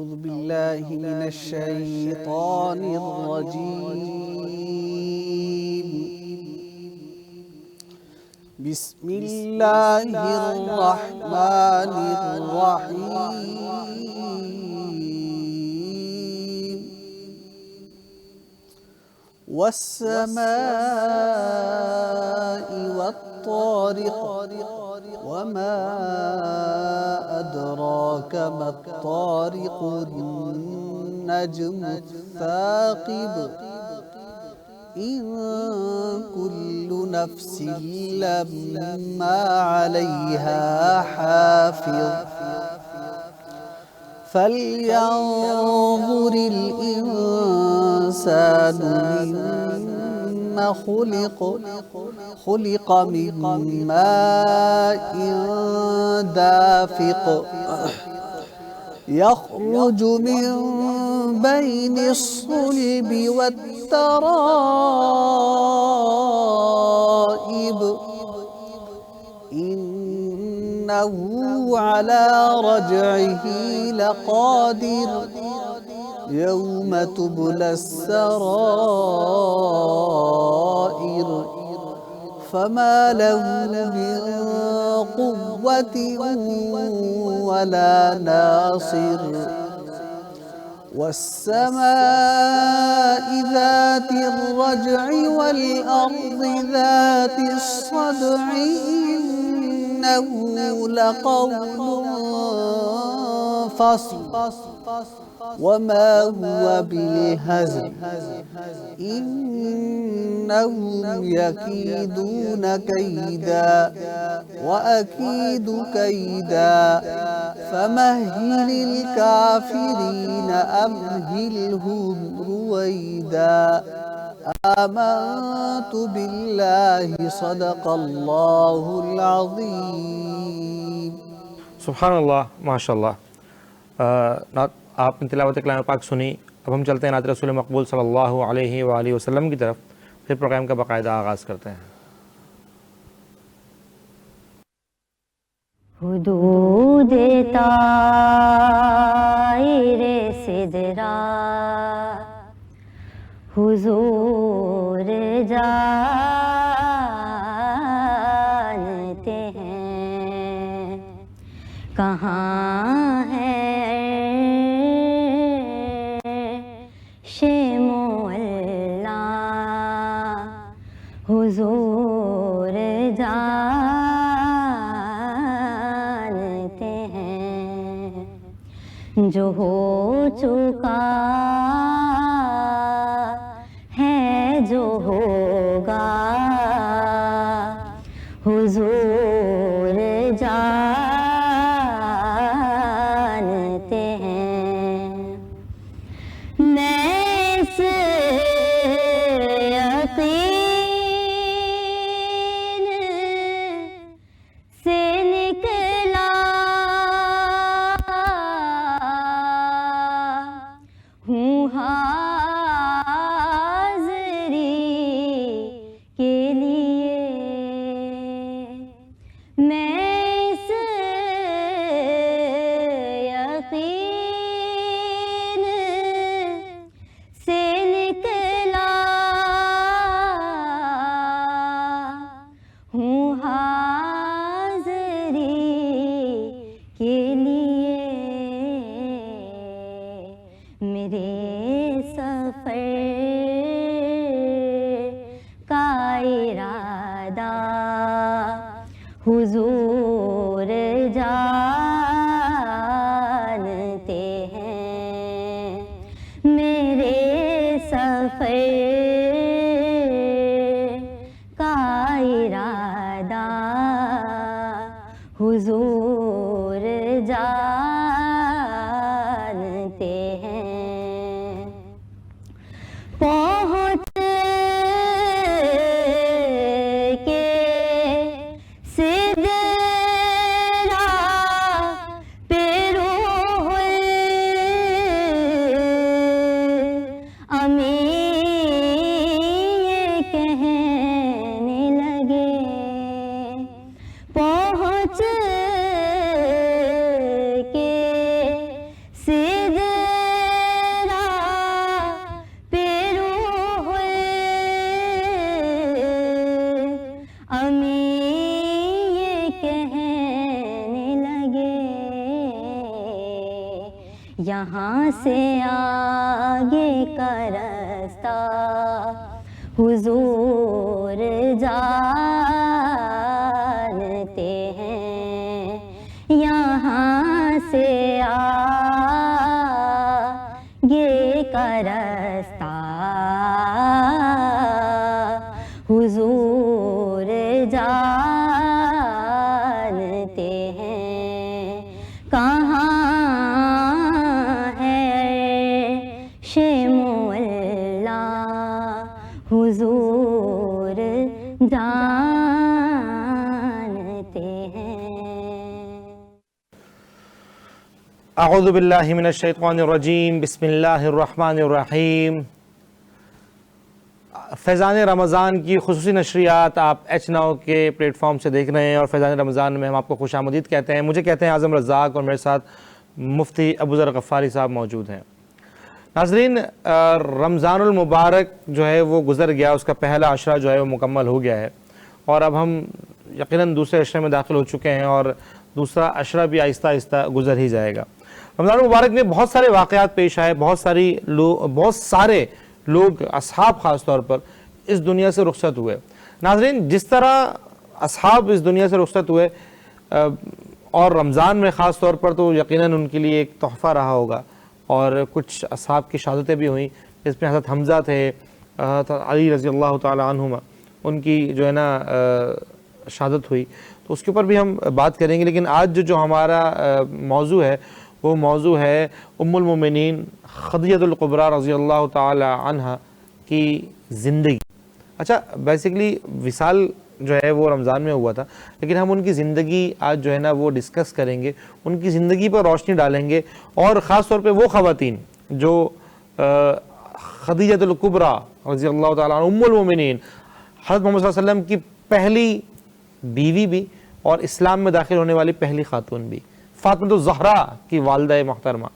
أعوذ بالله من الشيطان الرجيم. بسم الله الرحمن الرحيم. والسماء والطارق وما أدراك ما الطارق النجم الثاقب إن كل نفس لما عليها حافظ فلينظر الإنسان مما خلق من ماء دافق يخرج من بين الصلب والترائب إنه على رجعه لقادر يوم تبلى السرائر فما له من قوة ولا ناصر والسماء ذات الرجع والأرض ذات الصدع إنه لقول فصل وما هو بالهزل إنهم يكيدون كيدا وأكيد كيدا فمهل الكافرين أمهلهم رويدا آمنت بالله صدق الله العظيم. سبحان اللہ، ماشاء اللہ. آپ نے تلاوت کلام پاک سنی. اب ہم چلتے ہیں نعت رسول مقبول صلی اللہ علیہ وآلہ وسلم کی طرف، پھر پروگرام کا باقاعدہ آغاز کرتے ہیں. حدود طائر سدرا حضور جانتے ہیں کہاں ہے شمولا حضور جانتے ہیں جو ہو چکا ہے جو ہوگا حضور جانتے ہیں. میں اس یقین سے نکلا ہوں حاضری کے لیے. میں اس یقین سے نکلا ہوں حاضری کے لیے. میرے سفر کا ارادہ حضور جانتے ہیں. میرے سفر کا ارادہ حضور جانتے ہیں. پہنچ کے سدرا پہ روح الامین یہ کہنے لگے. پہنچ کے سدرا یہاں سے آگے کا راستہ حضور جانتے ہیں، یہاں سے آگے کا راستہ حضور جانتے ہیں، کہاں ہے عرش مولا حضور جانتے ہیں۔ اعوذ باللہ من الشیطان الرجیم، بسم اللہ الرحمن الرحیم۔ فیضان رمضان کی خصوصی نشریات آپ ایچ ناؤ کے پلیٹ فارم سے دیکھ رہے ہیں، اور فیضان رمضان میں ہم آپ کو خوش آمدید کہتے ہیں۔ مجھے کہتے ہیں اعظم رزاق، اور میرے ساتھ مفتی ابو ذر غفاری صاحب موجود ہیں۔ ناظرین، رمضان المبارک جو ہے وہ گزر گیا، اس کا پہلا عشرہ جو ہے وہ مکمل ہو گیا ہے، اور اب ہم یقیناً دوسرے عشرے میں داخل ہو چکے ہیں، اور دوسرا عشرہ بھی آہستہ آہستہ گزر ہی جائے گا۔ رمضان المبارک میں بہت سارے واقعات پیش آئے، بہت سارے لوگ اصحاب خاص طور پر اس دنیا سے رخصت ہوئے۔ ناظرین، جس طرح اصحاب اس دنیا سے رخصت ہوئے، اور رمضان میں خاص طور پر تو یقیناً ان کے لیے ایک تحفہ رہا ہوگا، اور کچھ اصحاب کی شہادتیں بھی ہوئیں، جس میں حضرت حمزہ تھے، حضرت علی رضی اللہ تعالی عنہما، ان کی جو ہے نا شہادت ہوئی، تو اس کے اوپر بھی ہم بات کریں گے۔ لیکن آج جو ہمارا موضوع ہے وہ موضوع ہے ام المومنین خدیجہ الکبریٰ رضی اللہ تعالی عنہا کی زندگی۔ اچھا، بیسیکلی وصال جو ہے وہ رمضان میں ہوا تھا، لیکن ہم ان کی زندگی آج جو ہے نا وہ ڈسکس کریں گے، ان کی زندگی پر روشنی ڈالیں گے، اور خاص طور پہ وہ خواتین جو خدیجہ الکبریٰ رضی اللہ تعالیٰ عنہ ام المومنین، حضرت محمد صلی اللہ علیہ وسلم کی پہلی بیوی بھی، اور اسلام میں داخل ہونے والی پہلی خاتون بھی، فاطمہ الزہرا کی والدہ محترمہ،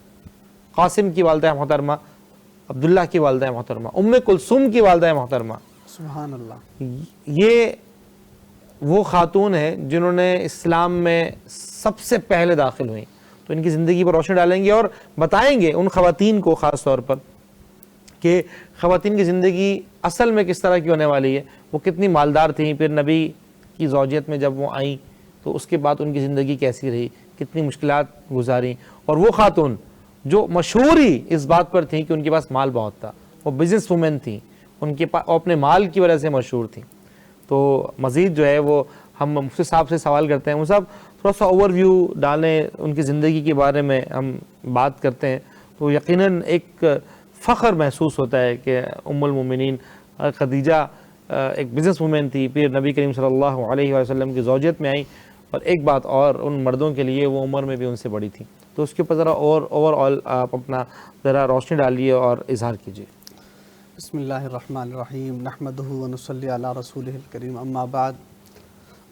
قاسم کی والدہ محترمہ، عبداللہ کی والدہ محترمہ، ام کلثوم کی والدہ محترمہ، سبحان اللہ۔ یہ وہ خاتون ہیں جنہوں نے اسلام میں سب سے پہلے داخل ہوئیں۔ تو ان کی زندگی پر روشنی ڈالیں گے، اور بتائیں گے ان خواتین کو خاص طور پر کہ خواتین کی زندگی اصل میں کس طرح کی ہونے والی ہے، وہ کتنی مالدار تھیں، پھر نبی کی زوجیت میں جب وہ آئیں تو اس کے بعد ان کی زندگی کیسی رہی، کتنی مشکلات گزاریں، اور وہ خاتون جو مشہور ہی اس بات پر تھیں کہ ان کے پاس مال بہت تھا، وہ بزنس وومن تھیں، ان کے پاس اپنے مال کی وجہ سے مشہور تھیں۔ تو مزید جو ہے وہ ہم مفتی صاحب سے سوال کرتے ہیں، مفتی صاحب تھوڑا سا اوور ویو ڈالیں ان کی زندگی کے بارے میں، ہم بات کرتے ہیں تو یقیناً ایک فخر محسوس ہوتا ہے کہ ام المومنین خدیجہ ایک بزنس وومن تھی، پھر نبی کریم صلی اللہ علیہ وسلم کی زوجیت میں آئیں، اور ایک بات اور، ان مردوں کے لیے وہ عمر میں بھی ان سے بڑی تھیں۔ تو اس کے اوپر ذرا اوور آل آپ اپنا ذرا روشنی ڈالیے اور اظہار کیجیے۔ بسم اللہ الرحمن الرحیم، نحمدہ ونصلی علی رسولہ الکریم، اما بعد،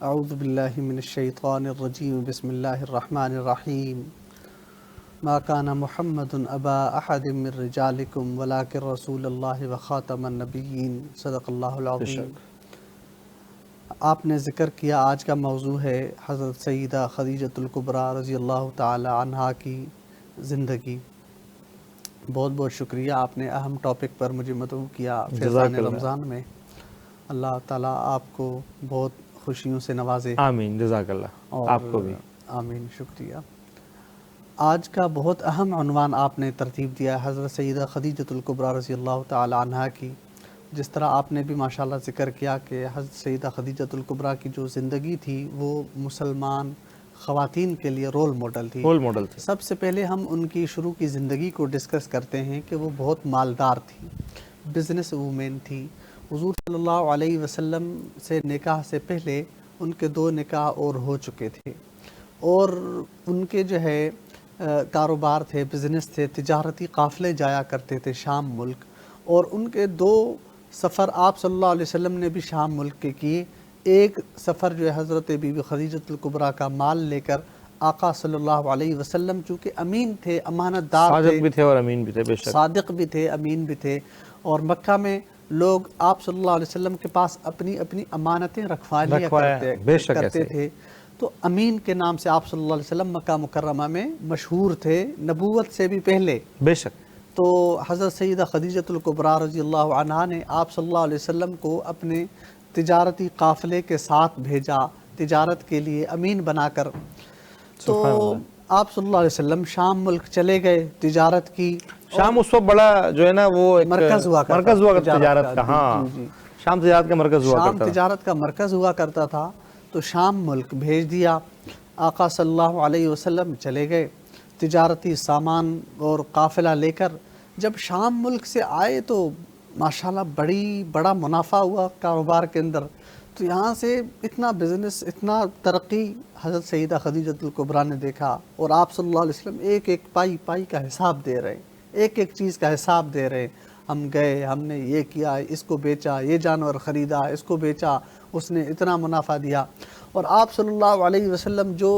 اعوذ باللہ من الشیطان الرجیم، بسم اللہ الرحمن الرحیم، ما کان محمد ابا احد من رجالکم ولکن رسول اللہ وخاتم النبیین، صدق اللہ العظیم۔ آپ نے ذکر کیا آج کا موضوع ہے حضرت سیدہ خدیجہ الکبریٰ رضی اللہ تعالی عنہا کی زندگی۔ بہت بہت شکریہ، آپ نے اہم ٹاپک پر مجھے مدعو کیا فیضان رمضان میں۔ اللہ تعالیٰ آپ کو بہت خوشیوں سے نوازے۔ آمین، جزاک اللہ، آپ کو بھی آمین، شکریہ۔ آج کا بہت اہم عنوان آپ نے ترتیب دیا ہے حضرت سیدہ خدیجہ الکبریٰ رضی اللہ تعالی عنہا کی۔ جس طرح آپ نے بھی ماشاءاللہ ذکر کیا کہ حضرت سیدہ خدیجہ الکبریٰ کی جو زندگی تھی وہ مسلمان خواتین کے لیے رول ماڈل تھی۔ سب سے پہلے ہم ان کی شروع کی زندگی کو ڈسکس کرتے ہیں کہ وہ بہت مالدار تھی، بزنس وومن تھی۔ حضور صلی اللہ علیہ وسلم سے نکاح سے پہلے ان کے 2 نکاح اور ہو چکے تھے، اور ان کے جو ہے کاروبار تھے، بزنس تھے، تجارتی قافلے جایا کرتے تھے شام ملک، اور ان کے 2 سفر آپ صلی اللہ علیہ وسلم نے بھی شام ملک کے کیے۔ ایک سفر جو ہے حضرت بی بی خدیجہ الکبریٰ کا مال لے کر آقا صلی اللہ علیہ وسلم، چونکہ امین تھے، امانت دار تھے، صادق بھی تھے اور امین بھی تھے، بے شک صادق بھی تھے، امین بھی تھے، اور مکہ میں لوگ آپ صلی اللہ علیہ وسلم کے پاس اپنی امانتیں رکھوا لیا کرتے تھے۔ تو امین کے نام سے آپ صلی اللہ علیہ وسلم مکہ مکرمہ میں مشہور تھے نبوت سے بھی پہلے. بے شک. تو حضرت سیدہ خدیجۃ الکبریٰ رضی اللہ عنہا نے آپ صلی اللہ علیہ وسلم کو اپنے تجارتی قافلے کے ساتھ بھیجا تجارت کے لیے امین بنا کر. تو آپ صلی اللہ علیہ وسلم شام ملک چلے گئے تجارت کی. شام اس وقت بڑا جو ہے نا وہ ایک مرکز ہوا کرتا تجارت کا. ہاں شام تجارت کا مرکز ہوا شام کرتا تجارت کا مرکز ہوا کرتا تھا. تو شام ملک بھیج دیا. آقا صلی اللہ علیہ وسلم چلے گئے تجارتی سامان اور قافلہ لے کر. جب شام ملک سے آئے تو ماشاءاللہ بڑا منافع ہوا کاروبار کے اندر. تو یہاں سے اتنا بزنس اتنا ترقی حضرت سیدہ خدیجۃ الکبریٰ نے دیکھا. اور آپ صلی اللہ علیہ وسلم ایک ایک پائی کا حساب دے رہے ہیں, ایک ایک چیز کا حساب دے رہے ہیں. ہم گئے, ہم نے یہ کیا, اس کو بیچا, یہ جانور خریدا, اس کو بیچا, اس نے اتنا منافع دیا. اور آپ صلی اللہ علیہ وسلم جو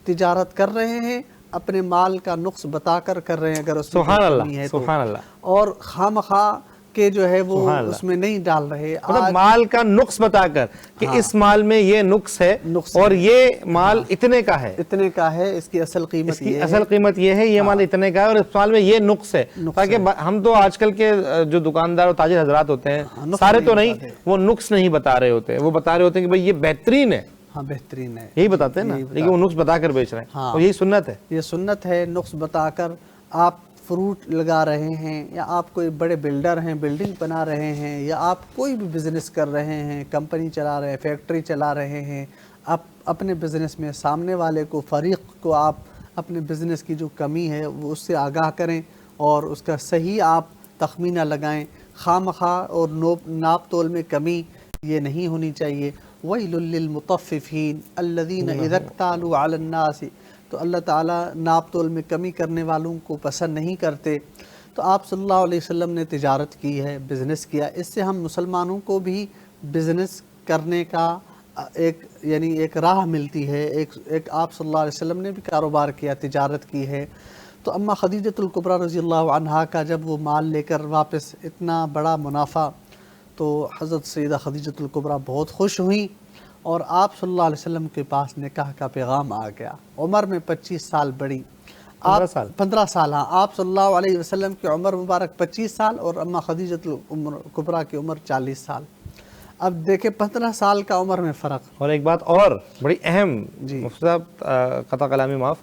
تجارت کر رہے ہیں اپنے مال کا نقص بتا کر رہے ہیں اگر اس میں سبحان کوئی اللہ, کمی ہے تو. سبحان اللہ. اور خواہ کہ جو ہے وہ اس میں نہیں ڈال رہے. مطلب مال کا نقص بتا کر کہ اس مال میں یہ نقص ہے اور یہ مال اتنے کا ہے, اتنے کا ہے, اس کی اصل قیمت یہ ہے, اصل قیمت یہ ہے, یہ مال اتنے کا ہے اور اس مال میں یہ نقص ہے. تاکہ ہم تو آج کل کے جو دکاندار اور تاجر حضرات ہوتے ہیں سارے تو نہیں, وہ نقص نہیں بتا رہے ہوتے, وہ بتا رہے ہوتے ہیں کہ بھئی یہ بہترین ہے. ہاں بہترین ہے, یہی بتاتے ہیں نا, لیکن وہ نقص بتا کر بیچ رہے ہیں. اور یہی سنت ہے, یہ سنت ہے. نقص بتا کر آپ فروٹ لگا رہے ہیں یا آپ کوئی بڑے بلڈر ہیں بلڈنگ بنا رہے ہیں یا آپ کوئی بھی بزنس کر رہے ہیں, کمپنی چلا رہے ہیں, فیکٹری چلا رہے ہیں, آپ اپنے بزنس میں سامنے والے کو فریق کو آپ اپنے بزنس کی جو کمی ہے وہ اس سے آگاہ کریں اور اس کا صحیح آپ تخمینہ لگائیں. خواہ اور ناپ تول میں کمی یہ نہیں ہونی چاہیے. وَيْلٌ لِّلْمُطَفِّفِينَ الَّذِينَ إِذَا اكْتَالُوا عَلَى النَّاسِ. تو اللہ تعالیٰ ناپ تول میں کمی کرنے والوں کو پسند نہیں کرتے. تو آپ صلی اللہ علیہ وسلم نے تجارت کی ہے, بزنس کیا. اس سے ہم مسلمانوں کو بھی بزنس کرنے کا ایک راہ ملتی ہے. ایک آپ صلی اللہ علیہ وسلم نے بھی کاروبار کیا, تجارت کی ہے. تو اما خدیجۃ الکبریٰ رضی اللہ عنہا کا جب وہ مال لے کر واپس اتنا بڑا منافع, تو حضرت سیدہ خدیجۃ الکبریٰ بہت خوش ہوئیں اور آپ صلی اللہ علیہ وسلم کے پاس نکاح کا پیغام آ گیا. عمر میں 25 سال بڑی, 15 سال. ہاں, آپ صلی اللہ علیہ وسلم کی عمر مبارک 25 سال اور اما خدیجۃ الکبریٰ کی عمر 40 سال. اب دیکھیں 15 سال کا عمر میں فرق. اور ایک بات اور بڑی اہم, مفتی صاحب قطع کلامی معاف,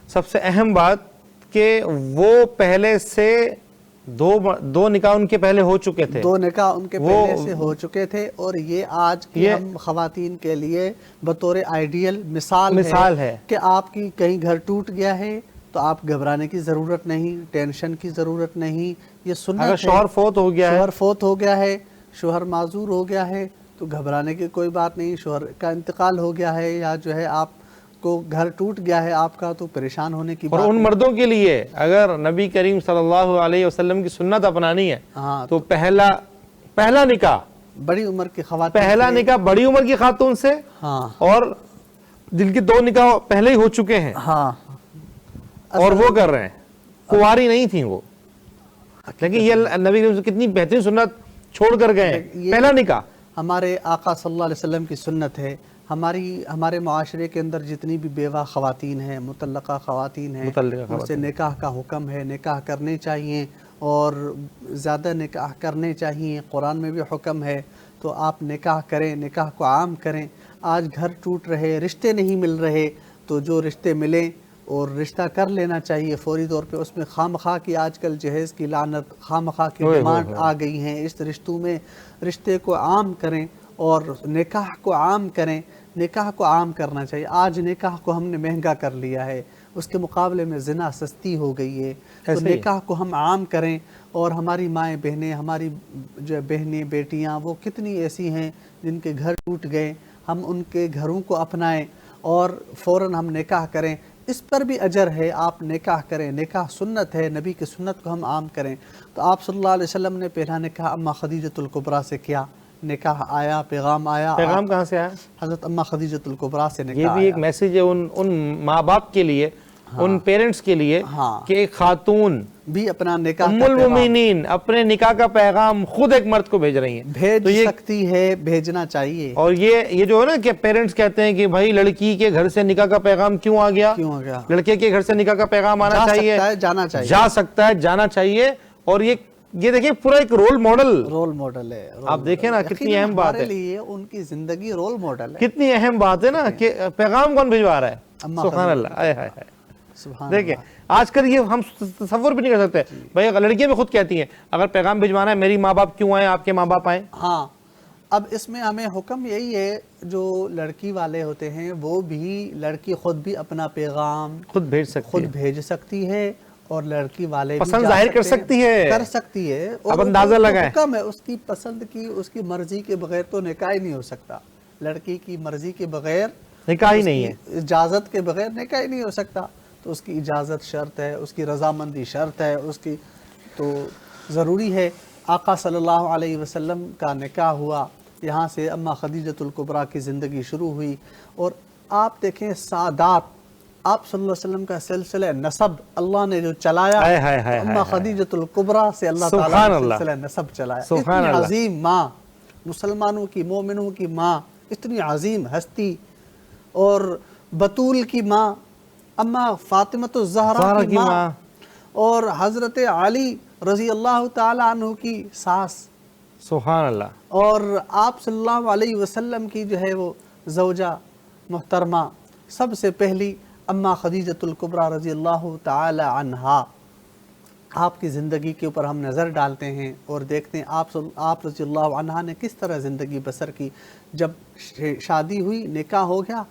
سب سے اہم بات کہ وہ پہلے سے دو نکاح ان کے پہلے ہو چکے تھے. 2 نکاح ان کے پہلے سے ہو چکے تھے. اور یہ آج کی ہم خواتین کے لیے بطور آئیڈیل مثال ہے کہ آپ کی کہیں گھر ٹوٹ گیا ہے تو آپ گھبرانے کی ضرورت نہیں, ٹینشن کی ضرورت نہیں. یہ سنت ہے. اگر شوہر فوت ہو گیا ہے, شوہر معذور ہو گیا ہے تو گھبرانے کی کوئی بات نہیں. شوہر کا انتقال ہو گیا ہے یا جو ہے آپ کو گھر ٹوٹ گیا ہے آپ کا, تو پریشان ہونے کی بات. اور ان مردوں کے لیے اگر نبی کریم صلی اللہ علیہ وسلم کی سنت اپنانی ہے تو پہلا نکاح بڑی عمر کی خواتین, پہلا نکاح بڑی عمر کی خاتون سے, اور جن کی 2 نکاح پہلے ہی ہو چکے ہیں اور وہ کر رہے ہیں, کنواری نہیں تھیں وہ. لیکن یہ نبی کریم سے کتنی بہترین سنت چھوڑ کر گئے ہیں. پہلا نکاح ہمارے آقا صلی اللہ علیہ وسلم کی سنت ہے. ہمارے معاشرے کے اندر جتنی بھی بیوہ خواتین ہیں, مطلقہ خواتین ہیں, ان سے نکاح کا حکم ہے. نکاح کرنے چاہیے اور زیادہ نکاح کرنے چاہیے. قرآن میں بھی حکم ہے. تو آپ نکاح کریں, نکاح کو عام کریں. آج گھر ٹوٹ رہے, رشتے نہیں مل رہے, تو جو رشتے ملیں اور رشتہ کر لینا چاہیے فوری طور پہ. اس میں خواہ کی آج کل جہیز کی لعنت, خواہ کی ڈیمانڈ آ گئی ہیں. اس رشتوں میں رشتے کو عام کریں اور نکاح کو عام کریں. نکاح کو عام کرنا چاہیے. آج نکاح کو ہم نے مہنگا کر لیا ہے, اس کے مقابلے میں زنا سستی ہو گئی ہے. تو نکاح کو ہم عام کریں. اور ہماری مائیں بہنیں, ہماری جو بہنیں بیٹیاں, وہ کتنی ایسی ہیں جن کے گھر ٹوٹ گئے, ہم ان کے گھروں کو اپنائیں اور فوراً ہم نکاح کریں. اس پر بھی اجر ہے. آپ نکاح کریں, نکاح سنت ہے, نبی کی سنت کو ہم عام کریں. تو آپ صلی اللہ علیہ وسلم نے پہلا نکاح اما خدیجۃ الکبریٰ سے کیا. نکاح آیا, پیغام آیا. پیغام کہاں سے آیا؟ حضرت اما خدیجۃ الکبریٰ سے نکاح. یہ بھی ایک میسیج ہے ان ماں باپ کے لیے ان پیرنٹس کے لیے ہاں کہ ایک خاتون بھی اپنا نکاح ام کا پیغام المومنین اپنے نکاح کا پیغام خود ایک مرد کو بھیج رہی ہیں. بھیج تو یہ سکتی ہے, بھیجنا چاہیے. اور یہ جو ہے نا کہ پیرنٹس کہتے ہیں کہ بھائی لڑکی کے گھر سے نکاح کا پیغام کیوں آ گیا, کیوں آ گیا؟ لڑکے کے گھر سے نکاح کا پیغام آنا جا چاہیے, سکتا ہے, جانا چاہیے. جا سکتا ہے, جانا چاہیے. اور یہ دیکھیں پورا ایک رول ماڈل, رول ماڈل ہے. آپ دیکھیں نا کتنی اہم بات ہمارے ہے, لیے ان کی زندگی رول ماڈل ہے. کتنی اہم بات ہے نا کہ پیغام کون بھجوا رہا ہے. اماں سبحان خدیجہ. اللہ, آئے ہائے ہائے. سبحان دیکھیں اللہ. آج کل یہ ہم تصور بھی نہیں کر سکتے. بھائی لڑکیاں بھی خود کہتی ہیں اگر پیغام بھجوانا ہے میری ماں باپ کیوں آئیں, آپ کے ماں باپ آئیں. ہاں, اب اس میں ہمیں حکم یہی ہے, جو لڑکی والے ہوتے ہیں وہ بھی, لڑکی خود بھی اپنا پیغام خود بھیج سکتی خود ہے, بھیج سکتی ہے, اور لڑکی والے بھی پسند جا ظاہر کر سکتے ہیں, سکتی ہے, کر سکتی ہے. اور اب اندازہ اس کو لگائیں. حکم ہے اس کی پسند کی, اس کی مرضی کے بغیر تو نکاح ہی نہیں ہو سکتا. لڑکی کی مرضی کے بغیر نکاح ہی اس نہیں کی ہے. اجازت کے بغیر نکاح ہی نہیں ہو سکتا. تو اس کی اجازت شرط ہے, اس کی رضامندی شرط ہے, اس کی تو ضروری ہے. آقا صلی اللہ علیہ وسلم کا نکاح ہوا, یہاں سے اماں خدیجۃ الکبریٰ کی زندگی شروع ہوئی. اور آپ دیکھیں سادات, آپ صلی اللہ علیہ وسلم کا سلسلہ نسب اللہ نے جو چلایا, اماں خدیجۃ الکبریٰ سے اللہ تعالیٰ نے سلسلہ نسب چلایا. اتنی عظیم ماں, مسلمانوں کی, مومنوں کی ماں, اتنی عظیم ہستی, اور بطول کی ماں, اماں فاطمۃ الزہرا کی ماں, اور حضرت علی رضی اللہ تعالیٰ عنہ کی ساس. سبحان اللہ. اور آپ صلی اللہ علیہ وسلم کی جو ہے وہ زوجہ محترمہ, سب سے پہلی اماں خدیجۃ الکبریٰ رضی اللہ تعالی عنہا. آپ کی زندگی کے اوپر ہم نظر ڈالتے ہیں اور دیکھتے ہیں آپ رضی اللہ عنہا نے کس طرح زندگی بسر کی. جب شادی ہوئی, نکاح ہو گیا,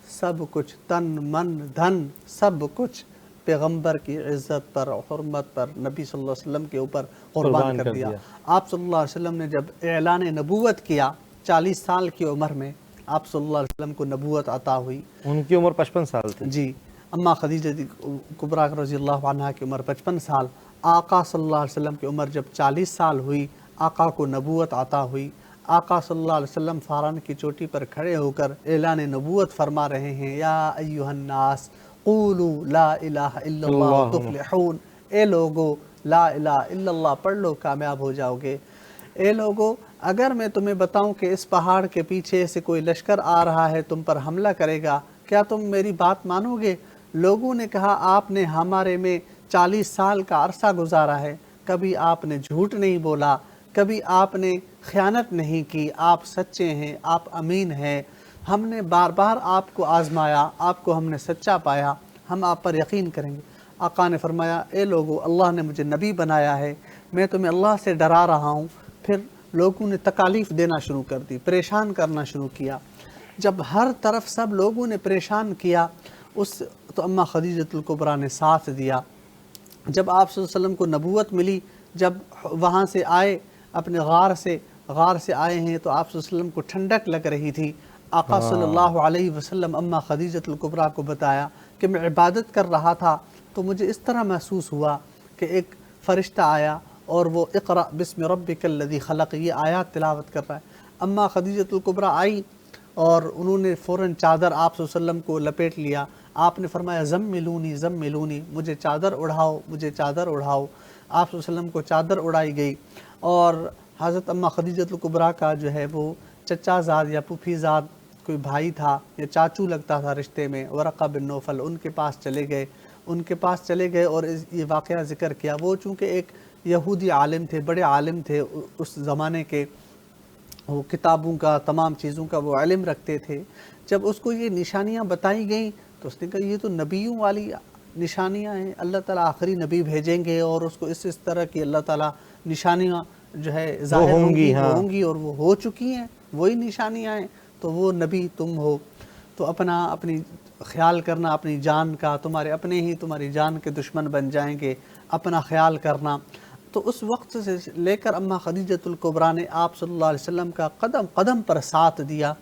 سب کچھ, تن من دھن سب کچھ پیغمبر کی عزت پر, حرمت پر, نبی صلی اللہ علیہ وسلم کے اوپر قربان کر دیا. آپ صلی اللہ علیہ وسلم نے جب اعلان نبوت کیا 40 سال کی عمر میں, آپ صلی اللہ علیہ وسلم کو نبوت عطا ہوئی. ان کی عمر 55 سال تھی. جی, اماں خدیجہ کبریٰ رضی اللہ عنہا کی عمر 55 سال. آقا صلی اللہ علیہ وسلم کی عمر جب 40 سال ہوئی, آقا کو نبوت عطا ہوئی. آقا صلی اللہ علیہ وسلم فاران کی چوٹی پر کھڑے ہو کر اعلان نبوت فرما رہے ہیں, یا ایھا الناس قولوا لا الہ الا اللہ تفلحون. اے لوگو لا الہ الا اللہ پڑھ لو, کامیاب ہو جاؤ گے. اے لوگو, اگر میں تمہیں بتاؤں کہ اس پہاڑ کے پیچھے سے کوئی لشکر آ رہا ہے, تم پر حملہ کرے گا, کیا تم میری بات مانو گے؟ لوگوں نے کہا, آپ نے ہمارے میں 40 سال کا عرصہ گزارا ہے, کبھی آپ نے جھوٹ نہیں بولا, کبھی آپ نے خیانت نہیں کی, آپ سچے ہیں, آپ امین ہیں. ہم نے بار بار آپ کو آزمایا, آپ کو ہم نے سچا پایا, ہم آپ پر یقین کریں گے. آقا نے فرمایا, اے لوگو, اللہ نے مجھے نبی بنایا ہے, میں تمہیں اللہ سے ڈرا رہا ہوں. پھر لوگوں نے تکالیف دینا شروع کر دی, پریشان کرنا شروع کیا. جب ہر طرف سب لوگوں نے پریشان کیا, تو اماں خدیجۃ الکبریٰ نے ساتھ دیا. جب آپ صلی اللہ علیہ وسلم کو نبوت ملی, جب وہاں سے آئے, اپنے غار سے آئے ہیں, تو آپ صلی اللہ علیہ وسلم کو ٹھنڈک لگ رہی تھی. آقا صلی اللہ علیہ وسلم اماں خدیجۃ الکبریٰ کو بتایا کہ میں عبادت کر رہا تھا, تو مجھے اس طرح محسوس ہوا کہ ایک فرشتہ آیا اور وہ اقرأ بسم ربک الذی خلق, یہ آیات تلاوت کر رہا ہے. اماں خدیجۃ الکبریٰ آئی اور انہوں نے فوراً چادر آپ صلی اللہ علیہ وسلم کو لپیٹ لیا. آپ نے فرمایا, زملونی زملونی, مجھے چادر اڑھاؤ, مجھے چادر اڑھاؤ. آپ صلی اللہ علیہ وسلم کو چادر اڑائی گئی. اور حضرت اماں خدیجۃ الکبریٰ کا جو ہے وہ چچا زاد یا پھوپھی زاد کوئی بھائی تھا یا چاچو لگتا تھا رشتے میں, ورقہ بن نوفل, ان کے پاس چلے گئے اور یہ واقعہ ذکر کیا. وہ چونکہ ایک یہودی عالم تھے, بڑے عالم تھے اس زمانے کے, وہ کتابوں کا, تمام چیزوں کا وہ علم رکھتے تھے. جب اس کو یہ نشانیاں بتائی گئیں تو اس نے کہا, یہ تو نبیوں والی نشانیاں ہیں, اللہ تعالیٰ آخری نبی بھیجیں گے اور اس کو اس طرح کی اللہ تعالیٰ نشانیاں جو ہے ظاہر ہوں گی, اور وہ ہو چکی ہیں, وہی نشانیاں ہیں, تو وہ نبی تم ہو. تو اپنی خیال کرنا اپنی جان کا, تمہارے اپنے ہی تمہاری جان کے دشمن بن جائیں گے, اپنا خیال کرنا. تو اس وقت سے لے کر اماں خدیجۃ الکبریٰ نے آپ صلی اللہ علیہ وسلم کا قدم قدم پر ساتھ دیا,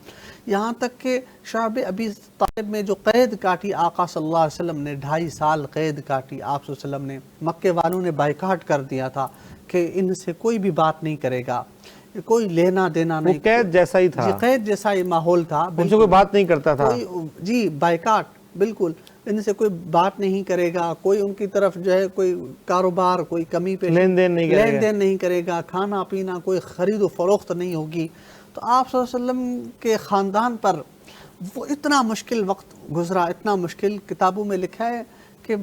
یہاں تک کہ شعب ابی طالب میں جو قید کاٹی آقا صلی اللہ علیہ وسلم نے, 2.5 سال قید کاٹی آپ صلی اللہ علیہ وسلم نے. مکے والوں نے بائیکاٹ کر دیا تھا کہ ان سے کوئی بھی بات نہیں کرے گا, کوئی لینا دینا نہیں. وہ قید جیسا ہی تھا, جی, قید جیسا ہی ماحول تھا, ان سے کوئی بات نہیں کرتا تھا. جی, بائیکاٹ, بالکل ان سے کوئی بات نہیں کرے گا، کوئی ان کی طرف جو ہے کوئی کاروبار، کوئی کمی پیش لین دین نہیں کرے گا، کھانا پینا کوئی خرید و فروخت نہیں ہوگی۔ تو آپ صلی اللہ علیہ وسلم کے خاندان پر وہ اتنا مشکل وقت گزرا، اتنا مشکل، کتابوں میں لکھا ہے کہ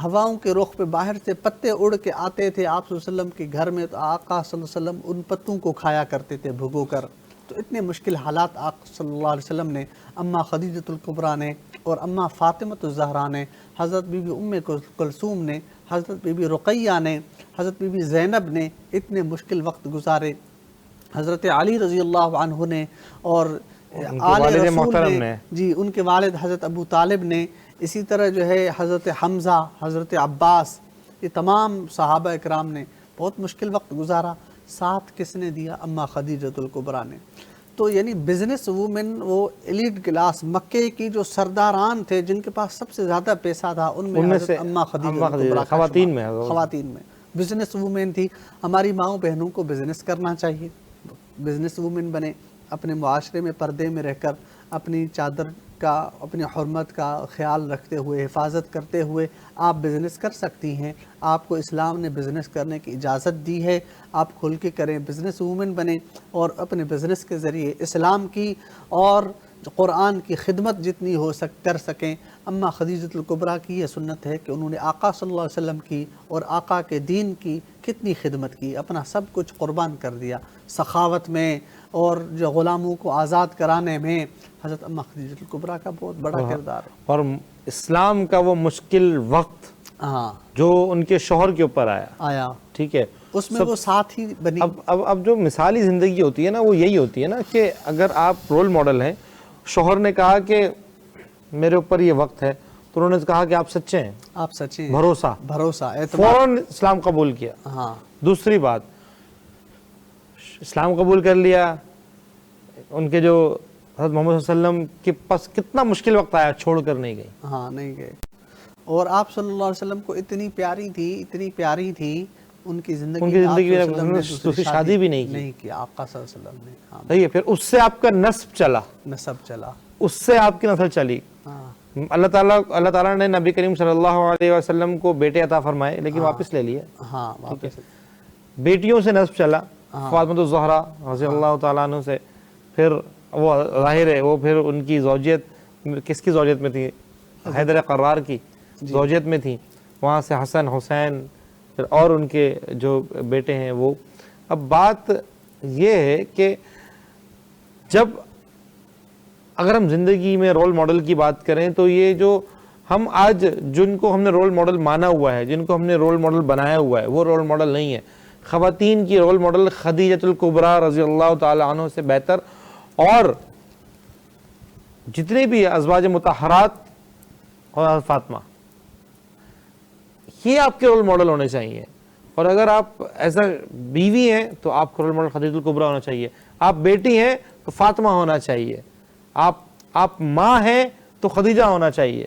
ہواؤں کے رخ پہ باہر سے پتے اڑ کے آتے تھے آپ صلی اللہ علیہ وسلم کے گھر میں، تو آقا صلی اللہ علیہ وسلم ان پتوں کو کھایا کرتے تھے بھگو کر۔ تو اتنے مشکل حالات آقا صلی اللہ علیہ وسلم نے، اماں خدیجۃ الکبریٰ نے اور اماں فاطمۃ الزہرا نے، حضرت بی بی ام کلثوم نے، حضرت بی بی رقیہ نے، حضرت بی بی زینب نے اتنے مشکل وقت گزارے، حضرت علی رضی اللہ عنہ نے، اور آل والد رسول محترم نے، نے، جی ان کے والد حضرت ابو طالب نے، اسی طرح جو ہے حضرت حمزہ، حضرت عباس، یہ تمام صحابہ اکرام نے بہت مشکل وقت گزارا۔ ساتھ کس نے دیا؟ اماں خدیجۃ الکبریٰ نے۔ تو یعنی بزنس وومن، وہ ایلیٹ کلاس، مکے کی جو سرداران تھے جن کے پاس سب سے زیادہ پیسہ تھا، ان میں سے حضرت اماں خدیجۃ الکبریٰ کا خواتین شمار، میں خواتین میں بزنس وومن تھی۔ ہماری ماؤں بہنوں کو بزنس کرنا چاہیے، بزنس وومن بنے، اپنے معاشرے میں پردے میں رہ کر اپنی چادر کا، اپنی حرمت کا خیال رکھتے ہوئے، حفاظت کرتے ہوئے آپ بزنس کر سکتی ہیں۔ آپ کو اسلام نے بزنس کرنے کی اجازت دی ہے، آپ کھل کے کریں، بزنس وومن بنیں اور اپنے بزنس کے ذریعے اسلام کی اور قرآن کی خدمت جتنی کر سکیں۔ اماں خدیجۃ الکبریٰ کی یہ سنت ہے کہ انہوں نے آقا صلی اللہ علیہ وسلم کی اور آقا کے دین کی کتنی خدمت کی، اپنا سب کچھ قربان کر دیا، سخاوت میں اور جو غلاموں کو آزاد کرانے میں حضرت اماں خدیجۃ الکبریٰ کا بہت بڑا کردار ہے۔ اور اسلام کا وہ مشکل وقت ہاں جو ان کے شوہر کے اوپر آیا، ٹھیک ہے، اس میں وہ ساتھ ہی بنی۔ اب جو مثالی زندگی ہوتی ہے نا، وہ یہی ہوتی ہے نا کہ اگر آپ رول ماڈل ہیں، شوہر نے کہا کہ میرے اوپر یہ وقت ہے، تو انہوں نے کہا کہ آپ سچے ہیں، آپ سچے ہیں، بھروسہ، اعتماد، فوراً اسلام قبول کیا۔ ہاں دوسری بات، اسلام قبول کر لیا، ان کے جو حضرت محمد صلی اللہ علیہ وسلم کے پاس کتنا مشکل وقت آیا، چھوڑ کر نہیں گئی، ہاں نہیں گئے، اور آپ صلی اللہ علیہ وسلم کو اتنی پیاری تھی ان کی زندگی میں، آپ صلی اللہ علیہ وسلم نے دوسری شادی بھی نہیں کی، آقا صلی اللہ علیہ وسلم نے، ہاں صحیح ہے، پھر اس سے آپ کا نسب چلا، نسب چلا، اس سے آپ کی نسل چلی۔ ہاں اللہ تعالیٰ نے نبی کریم صلی اللہ علیہ وسلم کو بیٹے عطا فرمائے، لیکن واپس لے لیے، ہاں واپس، بیٹیوں سے نسب چلا، فاطمۃ الزہرا رضی اللہ تعالیٰ عنہ سے، پھر وہ ظاہر ہے وہ پھر ان کی زوجیت کس کی زوجیت میں تھی؟ حیدر قرار کی زوجیت میں تھی، وہاں سے حسن، حسین، پھر اور ان کے جو بیٹے ہیں وہ۔ اب بات یہ ہے کہ جب اگر ہم زندگی میں رول ماڈل کی بات کریں تو یہ جو ہم آج جن کو ہم نے رول ماڈل مانا ہوا ہے، جن کو ہم نے رول ماڈل بنایا ہوا ہے، وہ رول ماڈل نہیں ہے۔ خواتین کی رول ماڈل خدیجۃ الکبریٰ رضی اللہ تعالی عنہ سے بہتر، اور جتنے بھی ازواج مطہرات اور فاطمہ، یہ آپ کے رول ماڈل ہونے چاہیے۔ اور اگر آپ ایسا بیوی ہیں تو آپ کا رول ماڈل خدیجۃ الکبریٰ ہونا چاہیے، آپ بیٹی ہیں تو فاطمہ ہونا چاہیے، آپ ماں ہیں تو خدیجہ ہونا چاہیے،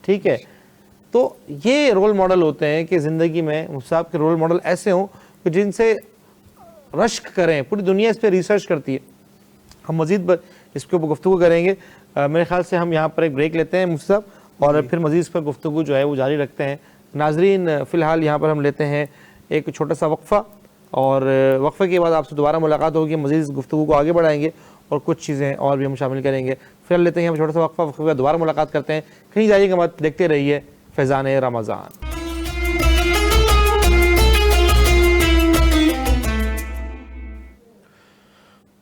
ٹھیک ہے۔ تو یہ رول ماڈل ہوتے ہیں کہ زندگی میں صاحب کے رول ماڈل ایسے ہوں کہ جن سے رشک کریں، پوری دنیا اس پہ ریسرچ کرتی ہے۔ ہم مزید اس کے اوپر گفتگو کریں گے، میرے خیال سے ہم یہاں پر ایک بریک لیتے ہیں مفتی صاحب، اور پھر مزید اس پر گفتگو جو ہے وہ جاری رکھتے ہیں۔ ناظرین فی الحال یہاں پر ہم لیتے ہیں ایک چھوٹا سا وقفہ، اور وقفے کے بعد آپ سے دوبارہ ملاقات ہوگی، مزید گفتگو کو آگے بڑھائیں گے اور کچھ چیزیں اور بھی ہم شامل کریں گے۔ فی الحال لیتے ہیں ہم چھوٹا سا وقفہ، وقفے کے بعد دوبارہ ملاقات کرتے ہیں۔ کہیں جائیے گا مت، دیکھتے رہیے فیضان رمضان۔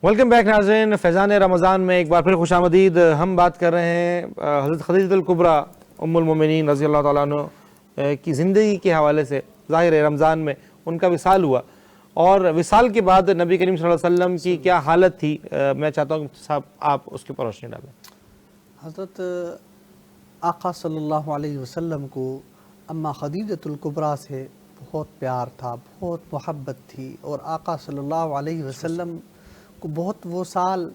ویلکم بیک ناظرین، فیضان رمضان میں ایک بار پھر خوش آمدید۔ ہم بات کر رہے ہیں حضرت خدیجۃ الکبریٰ ام المومنین رضی اللہ تعالیٰ عنہ کی زندگی کے حوالے سے۔ ظاہر ہے رمضان میں ان کا وصال ہوا، اور وصال کے بعد نبی کریم صلی اللہ علیہ وسلم کی کیا حالت تھی، میں چاہتا ہوں کہ صاحب آپ اس کے اوپر روشنی ڈالیں۔ حضرت آقا صلی اللہ علیہ وسلم کو اماں خدیجۃ الکبریٰ سے بہت پیار تھا، بہت محبت تھی، اور آقا صلی اللہ علیہ وسلم کو بہت وہ سال،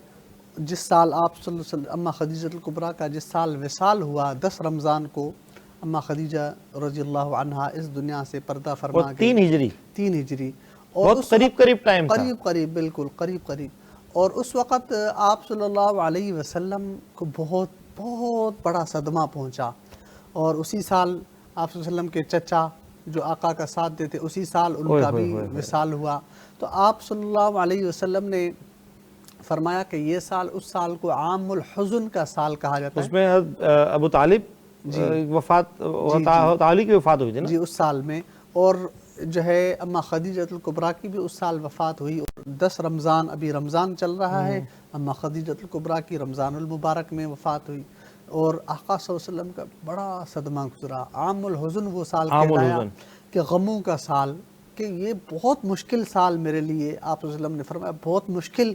جس سال آپ صلی اللہ علیہ وسلم اماں خدیجۃ الکبریٰ کا جس سال وصال ہوا، 10 رمضان کو اماں خدیجہ رضی اللہ عنہا اس دنیا سے پردہ فرما گئی، 3 ہجری، اور بہت قریب ٹائم تھا، قریب بالکل قریب، اور اس وقت آپ صلی اللہ علیہ وسلم کو بہت بہت بڑا صدمہ پہنچا، اور اسی سال آپ صلی اللہ علیہ وسلم کے چچا جو آقا کا ساتھ دیتے اسی سال ان کا بھی وصال ہوا۔ تو آپ صلی اللہ علیہ وسلم نے فرمایا کہ یہ سال اس سال کو عام الحزن کا سال کہا جاتا ہے۔ اس میں ابو طالب وفات تعالی کی وفات ہوئی تھی نا جی اس سال میں، اور جو ہے اما خدیجہ الکبریٰ کی بھی اس سال وفات ہوئی، اور 10 رمضان ابھی رمضان چل رہا ہے، اما خدیجہ الکبریٰ کی رمضان المبارک میں وفات ہوئی، اور آقا صلی اللہ علیہ وسلم کا بڑا صدمہ گزرا۔ عام الحزن وہ سال کہلایا کہ غموں کا سال، کہ یہ بہت مشکل سال میرے لیے، آپ صلی اللہ علیہ وسلم نے فرمایا بہت مشکل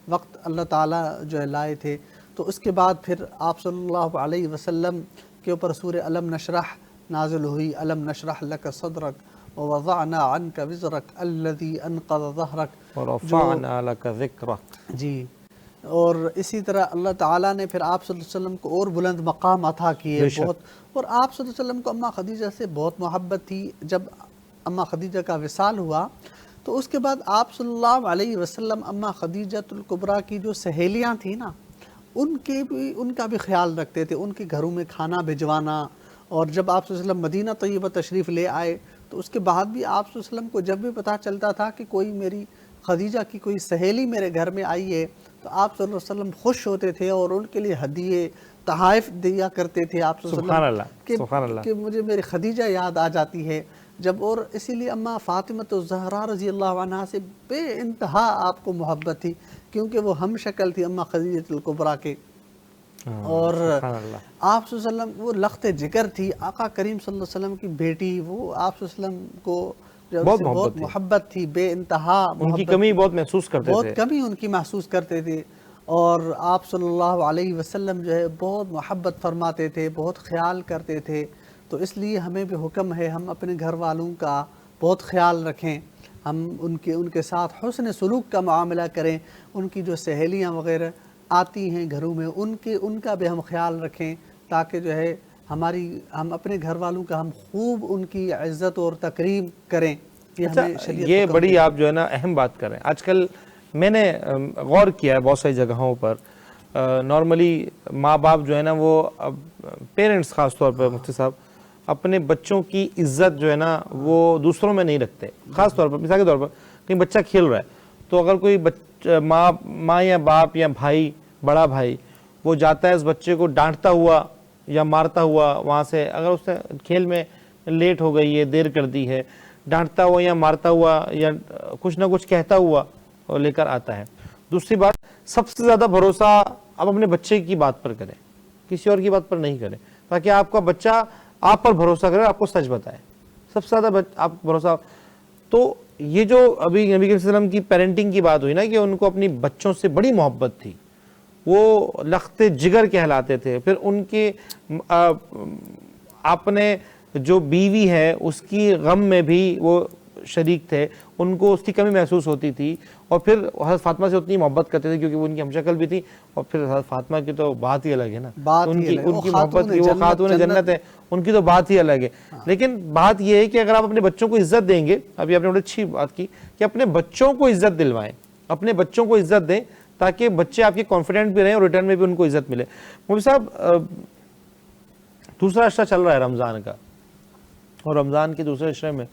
وقت اللہ تعالیٰ جو ہے لائے تھے۔ تو اس کے بعد پھر آپ صلی اللہ علیہ وسلم کے اوپر سورہ الم نشرح نازل ہوئی، الم نشرح لک صدرک ووضعنا عنک وزرک الذی انقض ظہرک، ورفعنا لک ذکرک۔ جی، اور اسی طرح اللہ تعالیٰ نے پھر آپ صلی اللہ علیہ وسلم کو اور بلند مقام عطا کیے بہت، اور آپ صلی اللہ علیہ وسلم کو اما خدیجہ سے بہت محبت تھی۔ جب اما خدیجہ کا وصال ہوا تو اس کے بعد آپ صلی اللہ علیہ وسلم اما خدیجہ الکبریٰ کی جو سہیلیاں تھیں نا، ان کا بھی خیال رکھتے تھے، ان کے گھروں میں کھانا بھجوانا، اور جب آپ صلی اللہ علیہ وسلم مدینہ طیبہ تشریف لے آئے تو اس کے بعد بھی آپ صلی اللہ علیہ وسلم کو جب بھی پتہ چلتا تھا کہ کوئی میری خدیجہ کی کوئی سہیلی میرے گھر میں آئی ہے تو آپ صلی اللہ علیہ وسلم خوش ہوتے تھے اور ان کے لیے ہدیے تحائف دیا کرتے تھے آپ صلی اللہ علیہ وسلم کہ مجھے میری خدیجہ یاد آ جاتی ہے جب، اور اسی لیے اما فاطمۃ الزہرا رضی اللہ عنہا سے بے انتہا آپ کو محبت تھی، کیونکہ وہ ہم شکل تھی اما خدیجہ الکبریٰ کے، اور آپ صلی اللہ علیہ وسلم وہ لخت جگر تھی، آقا کریم صلی اللہ علیہ وسلم کی بیٹی، وہ آپ صلی اللہ علیہ وسلم کو بہت محبت تھی، بے انتہا ان کی کمی بہت محسوس کرتے تھے، بہت کمی ان کی محسوس کرتے تھے، اور آپ صلی اللہ علیہ وسلم جو ہے بہت محبت فرماتے تھے، بہت خیال کرتے تھے۔ تو اس لیے ہمیں بھی حکم ہے ہم اپنے گھر والوں کا بہت خیال رکھیں، ہم ان کے ساتھ حسن سلوک کا معاملہ کریں، ان کی جو سہیلیاں وغیرہ آتی ہیں گھروں میں ان کا بھی ہم خیال رکھیں، تاکہ جو ہے ہم اپنے گھر والوں کا ہم خوب ان کی عزت اور تکریم کریں۔ یہ بڑی آپ جو ہے نا اہم بات کر رہے ہیں۔ آج کل میں نے غور کیا ہے بہت ساری جگہوں پر، نارملی ماں باپ جو ہے نا وہ پیرنٹس خاص طور پر مفتی صاحب اپنے بچوں کی عزت جو ہے نا وہ دوسروں میں نہیں رکھتے، خاص طور پر مثال کے طور پر کہیں بچہ کھیل رہا ہے تو اگر کوئی ماں یا باپ یا بھائی بڑا بھائی وہ جاتا ہے اس بچے کو ڈانٹتا ہوا یا مارتا ہوا وہاں سے، اگر اس نے کھیل میں لیٹ ہو گئی ہے، دیر کر دی ہے، ڈانٹتا ہوا یا مارتا ہوا یا کچھ نہ کچھ کہتا ہوا اور لے کر آتا ہے۔ دوسری بات، سب سے زیادہ بھروسہ آپ اپنے بچے کی بات پر کریں، کسی اور کی بات پر نہیں کریں، تاکہ آپ کا بچہ آپ پر بھروسہ کرے، آپ کو سچ بتائے۔ سب سے زیادہ آپ بھروسہ، تو یہ جو ابھی نبی صلی اللہ علیہ وسلم کی پیرنٹنگ کی بات ہوئی نا کہ ان کو اپنی بچوں سے بڑی محبت تھی، وہ لخت جگر کہلاتے تھے، پھر ان کے اپنے جو بیوی ہے اس کی غم میں بھی وہ شریک تھے، ان کو اس کی کمی محسوس ہوتی تھی، اور پھر حضرت فاطمہ سے اتنی محبت کرتے تھے کیونکہ وہ ان کی ہمشکل بھی تھی، اور پھر حضرت فاطمہ کی تو بات ہی الگ ہے نا، ان کی محبت کی، وہ خاتون جنت ہے، ان کی تو بات ہی الگ ہے۔ لیکن بات یہ ہے کہ اگر آپ اپنے بچوں کو عزت دیں گے، ابھی آپ نے بڑی اچھی بات کی کہ اپنے بچوں کو عزت دلوائیں، اپنے بچوں کو عزت دیں تاکہ بچے آپ کے کانفیڈنٹ بھی رہیں اور ریٹرن میں بھی ان کو عزت ملے۔ مفتی صاحب دوسرا عشرہ چل رہا ہے رمضان کا، اور رمضان کے دوسرے عشرے میں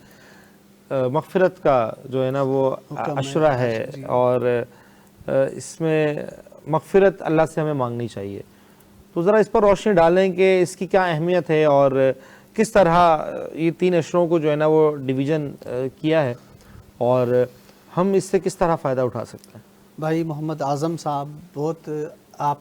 مغفرت کا جو ہے نا وہ عشرہ ہے، اور اس میں مغفرت اللہ سے ہمیں مانگنی چاہیے، تو ذرا اس پر روشنی ڈالیں کہ اس کی کیا اہمیت ہے اور کس طرح یہ 3 عشروں کو جو ہے نا وہ ڈویژن کیا ہے اور ہم اس سے کس طرح فائدہ اٹھا سکتے ہیں۔ بھائی محمد اعظم صاحب بہت آپ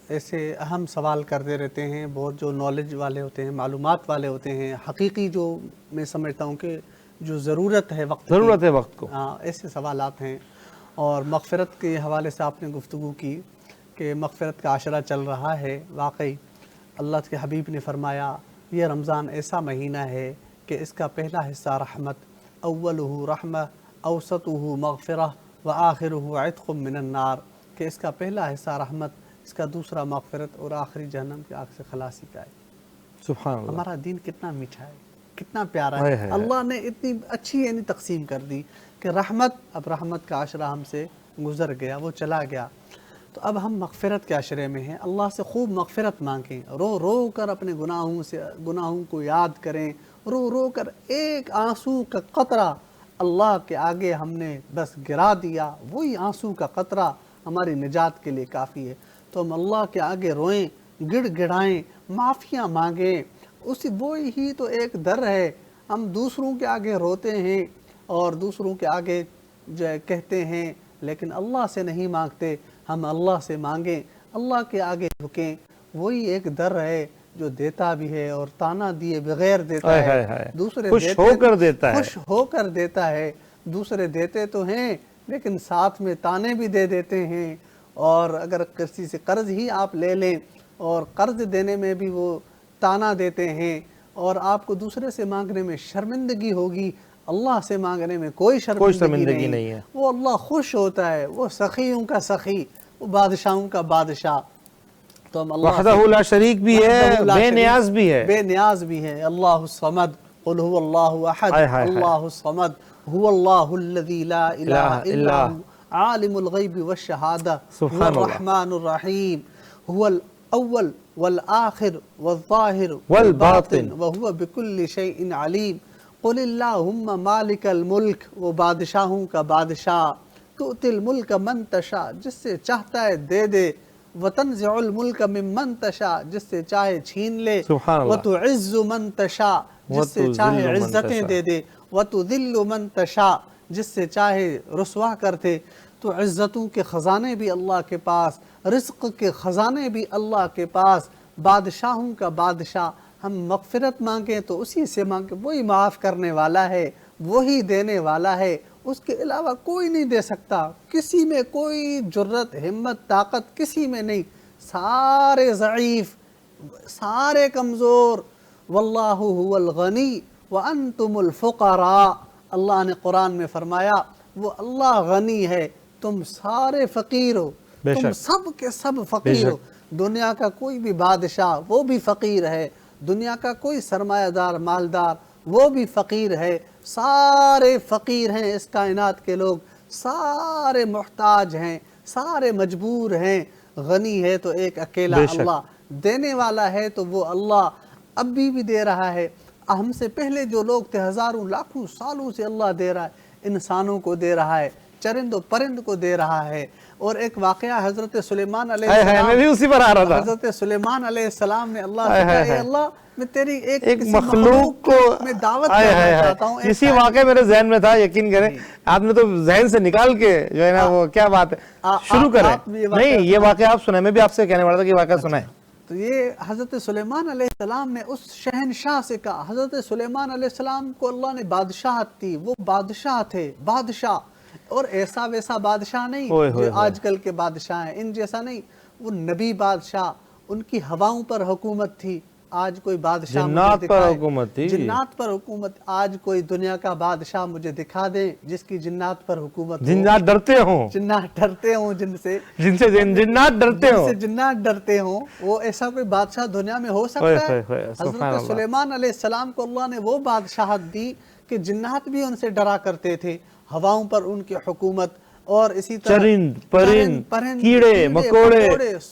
ایسے اہم سوال کرتے رہتے ہیں، بہت جو نالج والے ہوتے ہیں، معلومات والے ہوتے ہیں، حقیقی جو میں سمجھتا ہوں کہ جو ضرورت ہے وقت وقت کو، ایسے سوالات ہیں۔ اور مغفرت کے حوالے سے آپ نے گفتگو کی کہ مغفرت کا عشرہ چل رہا ہے، واقعی اللہ کے حبیب نے فرمایا یہ رمضان ایسا مہینہ ہے کہ اس کا پہلا حصہ رحمت، اولہ رحمہ اوسطہ مغفرہ وآخرہ عتق من النار، کہ اس کا پہلا حصہ رحمت، اس کا دوسرا مغفرت، اور آخری جہنم کی آگ سے خلاصی کا ہے۔ سبحان اللہ، ہمارا دین کتنا میٹھا ہے، کتنا پیارا ہے، اللہ نے اتنی اچھی یعنی تقسیم کر دی کہ رحمت، اب رحمت کا عشرہ ہم سے گزر گیا، وہ چلا گیا، تو اب ہم مغفرت کے عشرے میں ہیں، اللہ سے خوب مغفرت مانگیں، رو رو کر اپنے گناہوں کو یاد کریں، رو رو کر ایک آنسو کا قطرہ اللہ کے آگے ہم نے بس گرا دیا، وہی آنسو کا قطرہ ہماری نجات کے لیے کافی ہے۔ تو ہم اللہ کے آگے روئیں، گڑ گڑائیں، معافیاں مانگیں، وہی ہی تو ایک در ہے۔ ہم دوسروں کے آگے روتے ہیں اور دوسروں کے آگے جو کہتے ہیں، لیکن اللہ سے نہیں مانگتے۔ ہم اللہ سے مانگیں، اللہ کے آگے جھکیں، وہی ایک در ہے جو دیتا بھی ہے اور تانا دیے بغیر دیتا ہے، دوسرے خوش ہو کر دیتا ہے، خوش ہو کر دیتا ہے۔ دوسرے دیتے تو ہیں لیکن ساتھ میں تانے بھی دے دیتے ہیں، اور اگر کسی سے قرض ہی آپ لے لیں اور قرض دینے میں بھی وہ تانا دیتے ہیں، اور آپ کو دوسرے سے مانگنے میں شرمندگی ہوگی، اللہ سے مانگنے میں کوئی شرمندگی نہیں ہے۔ وہ اللہ خوش ہوتا ہے، وہ سخیوں کا سخی، وہ بادشاہوں کا بادشاہ۔ تو ہم اللہ وحدہ لا شریک بھی ہے، بے نیاز بھی ہے، بے نیاز بھی ہے۔ اللہ الصمد، قل هو اللہ احد، اللہ الصمد، هو اللہ الذی لا الہ الا هو، عالم الغیب والشہادہ، هو الرحمن الرحیم، هو الاول والآخر والظاہر والباطن وهو بكل شیء علیم۔ قل اللہم مالک الملک، وہ بادشاہوں کا بادشاہ، تؤتی الملک من تشاء، جس سے چاہتا ہے دے دے، وتنزع الملک ممن تشاء، جس سے چاہے چھین لے، وتعز من تشاء، جس سے چاہے عزتیں دے دے، وتذل من تشاء، جس سے چاہے رسوا کرتے۔ تو عزتوں کے خزانے بھی اللہ کے پاس، رزق کے خزانے بھی اللہ کے پاس، بادشاہوں کا بادشاہ۔ ہم مغفرت مانگیں تو اسی سے مانگیں، وہی معاف کرنے والا ہے، وہی دینے والا ہے، اس کے علاوہ کوئی نہیں دے سکتا۔ کسی میں کوئی جرت، ہمت، طاقت کسی میں نہیں، سارے ضعیف، سارے کمزور۔ واللہ هو الغنی وانتم الفقراء، اللہ نے قرآن میں فرمایا وہ اللہ غنی ہے، تم سارے فقیر ہو، تم سب کے سب فقیر ہو۔ دنیا کا کوئی بھی بادشاہ وہ بھی فقیر ہے، دنیا کا کوئی سرمایہ دار مالدار وہ بھی فقیر ہے، سارے فقیر ہیں اس کائنات کے لوگ، سارے محتاج ہیں، سارے مجبور ہیں۔ غنی ہے تو ایک اکیلا اللہ، دینے والا ہے تو وہ اللہ اب بھی دے رہا ہے۔ ہم سے پہلے جو لوگ تھے ہزاروں لاکھوں سالوں سے اللہ دے رہا ہے، انسانوں کو دے رہا ہے، چرند و پرند کو دے رہا ہے۔ اور ایک واقعہ حضرت سلیمان علیہ السلام، میں بھی اسی پر آ رہا تھا، حضرت سلیمان علیہ السلام نے اللہ سے کہا، اے اللہ میں تیری ایک مخلوق کو میں دعوت کرنا چاہتا ہوں۔ اسی واقعہ میرے ذہن میں تھا، یقین کریں آپ نے تو ذہن سے نکال کے جو ہے نا وہ کیا بات ہے، شروع کریں۔ نہیں یہ واقعہ آپ سنائیں، میں بھی آپ سے کہنے والا تھا کہ واقعہ سنائیں۔ تو یہ حضرت سلیمان علیہ السلام نے اس شہنشاہ سے کہا، حضرت سلیمان علیہ السلام کو اللہ نے بادشاہت دی، وہ بادشاہ تھے، بادشاہ، اور ایسا ویسا بادشاہ نہیں جو آج کل کے بادشاہ ہیں، ان جیسا نہیں، وہ نبی بادشاہ، ان کی ہواؤں پر حکومت تھی۔ آج کوئی بادشاہ جنات پر حکومت تھی، جنات پر حکومت۔ آج کوئی دنیا کا بادشاہ مجھے دکھا دے جس کی جنات پر حکومت ہو، جنات ڈرتے ہوں، جنات ڈرتے ہوں، جن سے جنات ڈرتے ہوں، جنات ڈرتے ہوں، وہ ایسا کوئی بادشاہ دنیا میں ہو سکتا ہے؟ حضرت سلیمان علیہ السلام کو اللہ نے وہ بادشاہت دی کہ جنات بھی ان سے ڈرا کرتے تھے، ہواؤں پر ان کی حکومت، اور اسی طرح چرند پرند کیڑے مکوڑے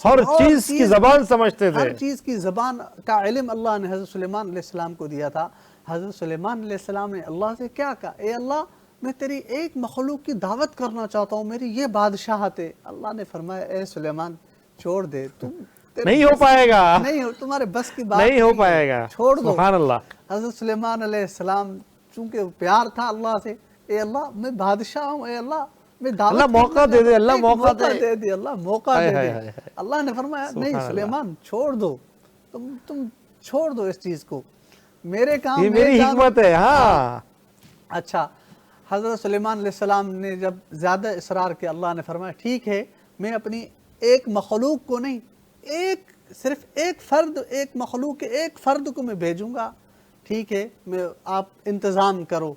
ہر چیز کی زبان سمجھتے تھے، ہر چیز کی زبان کا علم اللہ نے حضرت سلیمان علیہ السلام کو دیا تھا۔ حضرت سلیمان علیہ السلام نے اللہ سے کیا کہا، اے اللہ میں تیری ایک مخلوق کی دعوت کرنا چاہتا ہوں، میری یہ بادشاہت ہے۔ اللہ نے فرمایا اے سلیمان چھوڑ دے، تم نہیں ہو پائے گا، نہیں ہو، تمہارے بس کی بات نہیں ہو پائے گا، چھوڑ دو۔ سبحان اللہ۔ حضرت سلیمان علیہ السلام چونکہ پیار تھا اللہ سے، اے اللہ میں بادشاہ ہوں، اے اللہ میں دعوت، اللہ موقع دے دے، اللہ موقع دے دے، اللہ موقع دے دے۔ اللہ نے فرمایا نہیں سلیمان چھوڑ دو، تم چھوڑ دو اس چیز کو، میرے کام، یہ میری حکمت ہے۔ ہاں اچھا، حضرت سلیمان علیہ السلام نے جب زیادہ اصرار کیا، اللہ نے فرمایا ٹھیک ہے میں اپنی ایک مخلوق کو نہیں، صرف ایک فرد، ایک مخلوق کے ایک فرد کو میں بھیجوں گا، ٹھیک ہے میں آپ انتظام کرو،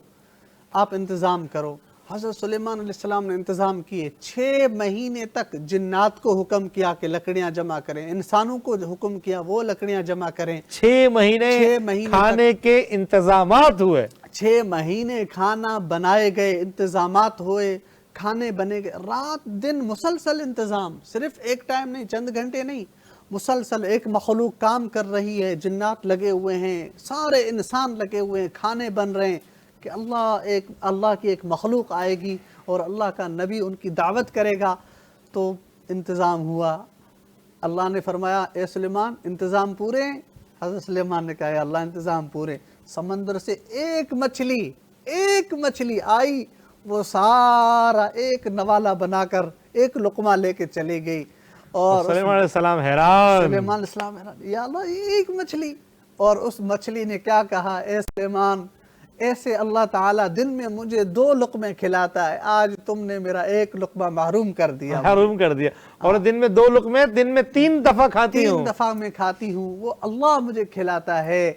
آپ انتظام کرو۔ حضرت سلیمان علیہ السلام نے انتظام کیے، 6 مہینے تک جنات کو حکم کیا کہ لکڑیاں جمع کریں، انسانوں کو حکم کیا وہ لکڑیاں جمع کریں۔ 6 مہینے کھانے کے انتظامات ہوئے، 6 مہینے کھانا بنائے گئے، انتظامات ہوئے، کھانے بنے گے، رات دن مسلسل انتظام، صرف ایک ٹائم نہیں، چند گھنٹے نہیں، مسلسل ایک مخلوق کام کر رہی ہے، جنات لگے ہوئے ہیں، سارے انسان لگے ہوئے ہیں، کھانے بن رہے ہیں کہ اللہ کی ایک مخلوق آئے گی اور اللہ کا نبی ان کی دعوت کرے گا۔ تو انتظام ہوا، اللہ نے فرمایا اے سلیمان انتظام پورے ہیں؟ حضرت سلیمان نے کہا یا اللہ انتظام پورے۔ سمندر سے ایک مچھلی آئی، وہ سارا ایک نوالا بنا کر ایک لقمہ لے کے چلی گئی، اور سلیمان علیہ السلام حیران، سلیمان علیہ السلام حیران، یا اللہ ایک مچھلی۔ اور اس مچھلی نے کیا کہا، اے سلیمان ایسے اللہ تعالیٰ دن میں مجھے 2 لقمے کھلاتا ہے، آج تم نے میرا ایک لقمہ محروم کر دیا، اور دن میں 2 لقمے، دن میں 3 دفعہ کھاتی ہوں، 3 دفعہ میں کھاتی ہوں، وہ اللہ مجھے کھلاتا ہے۔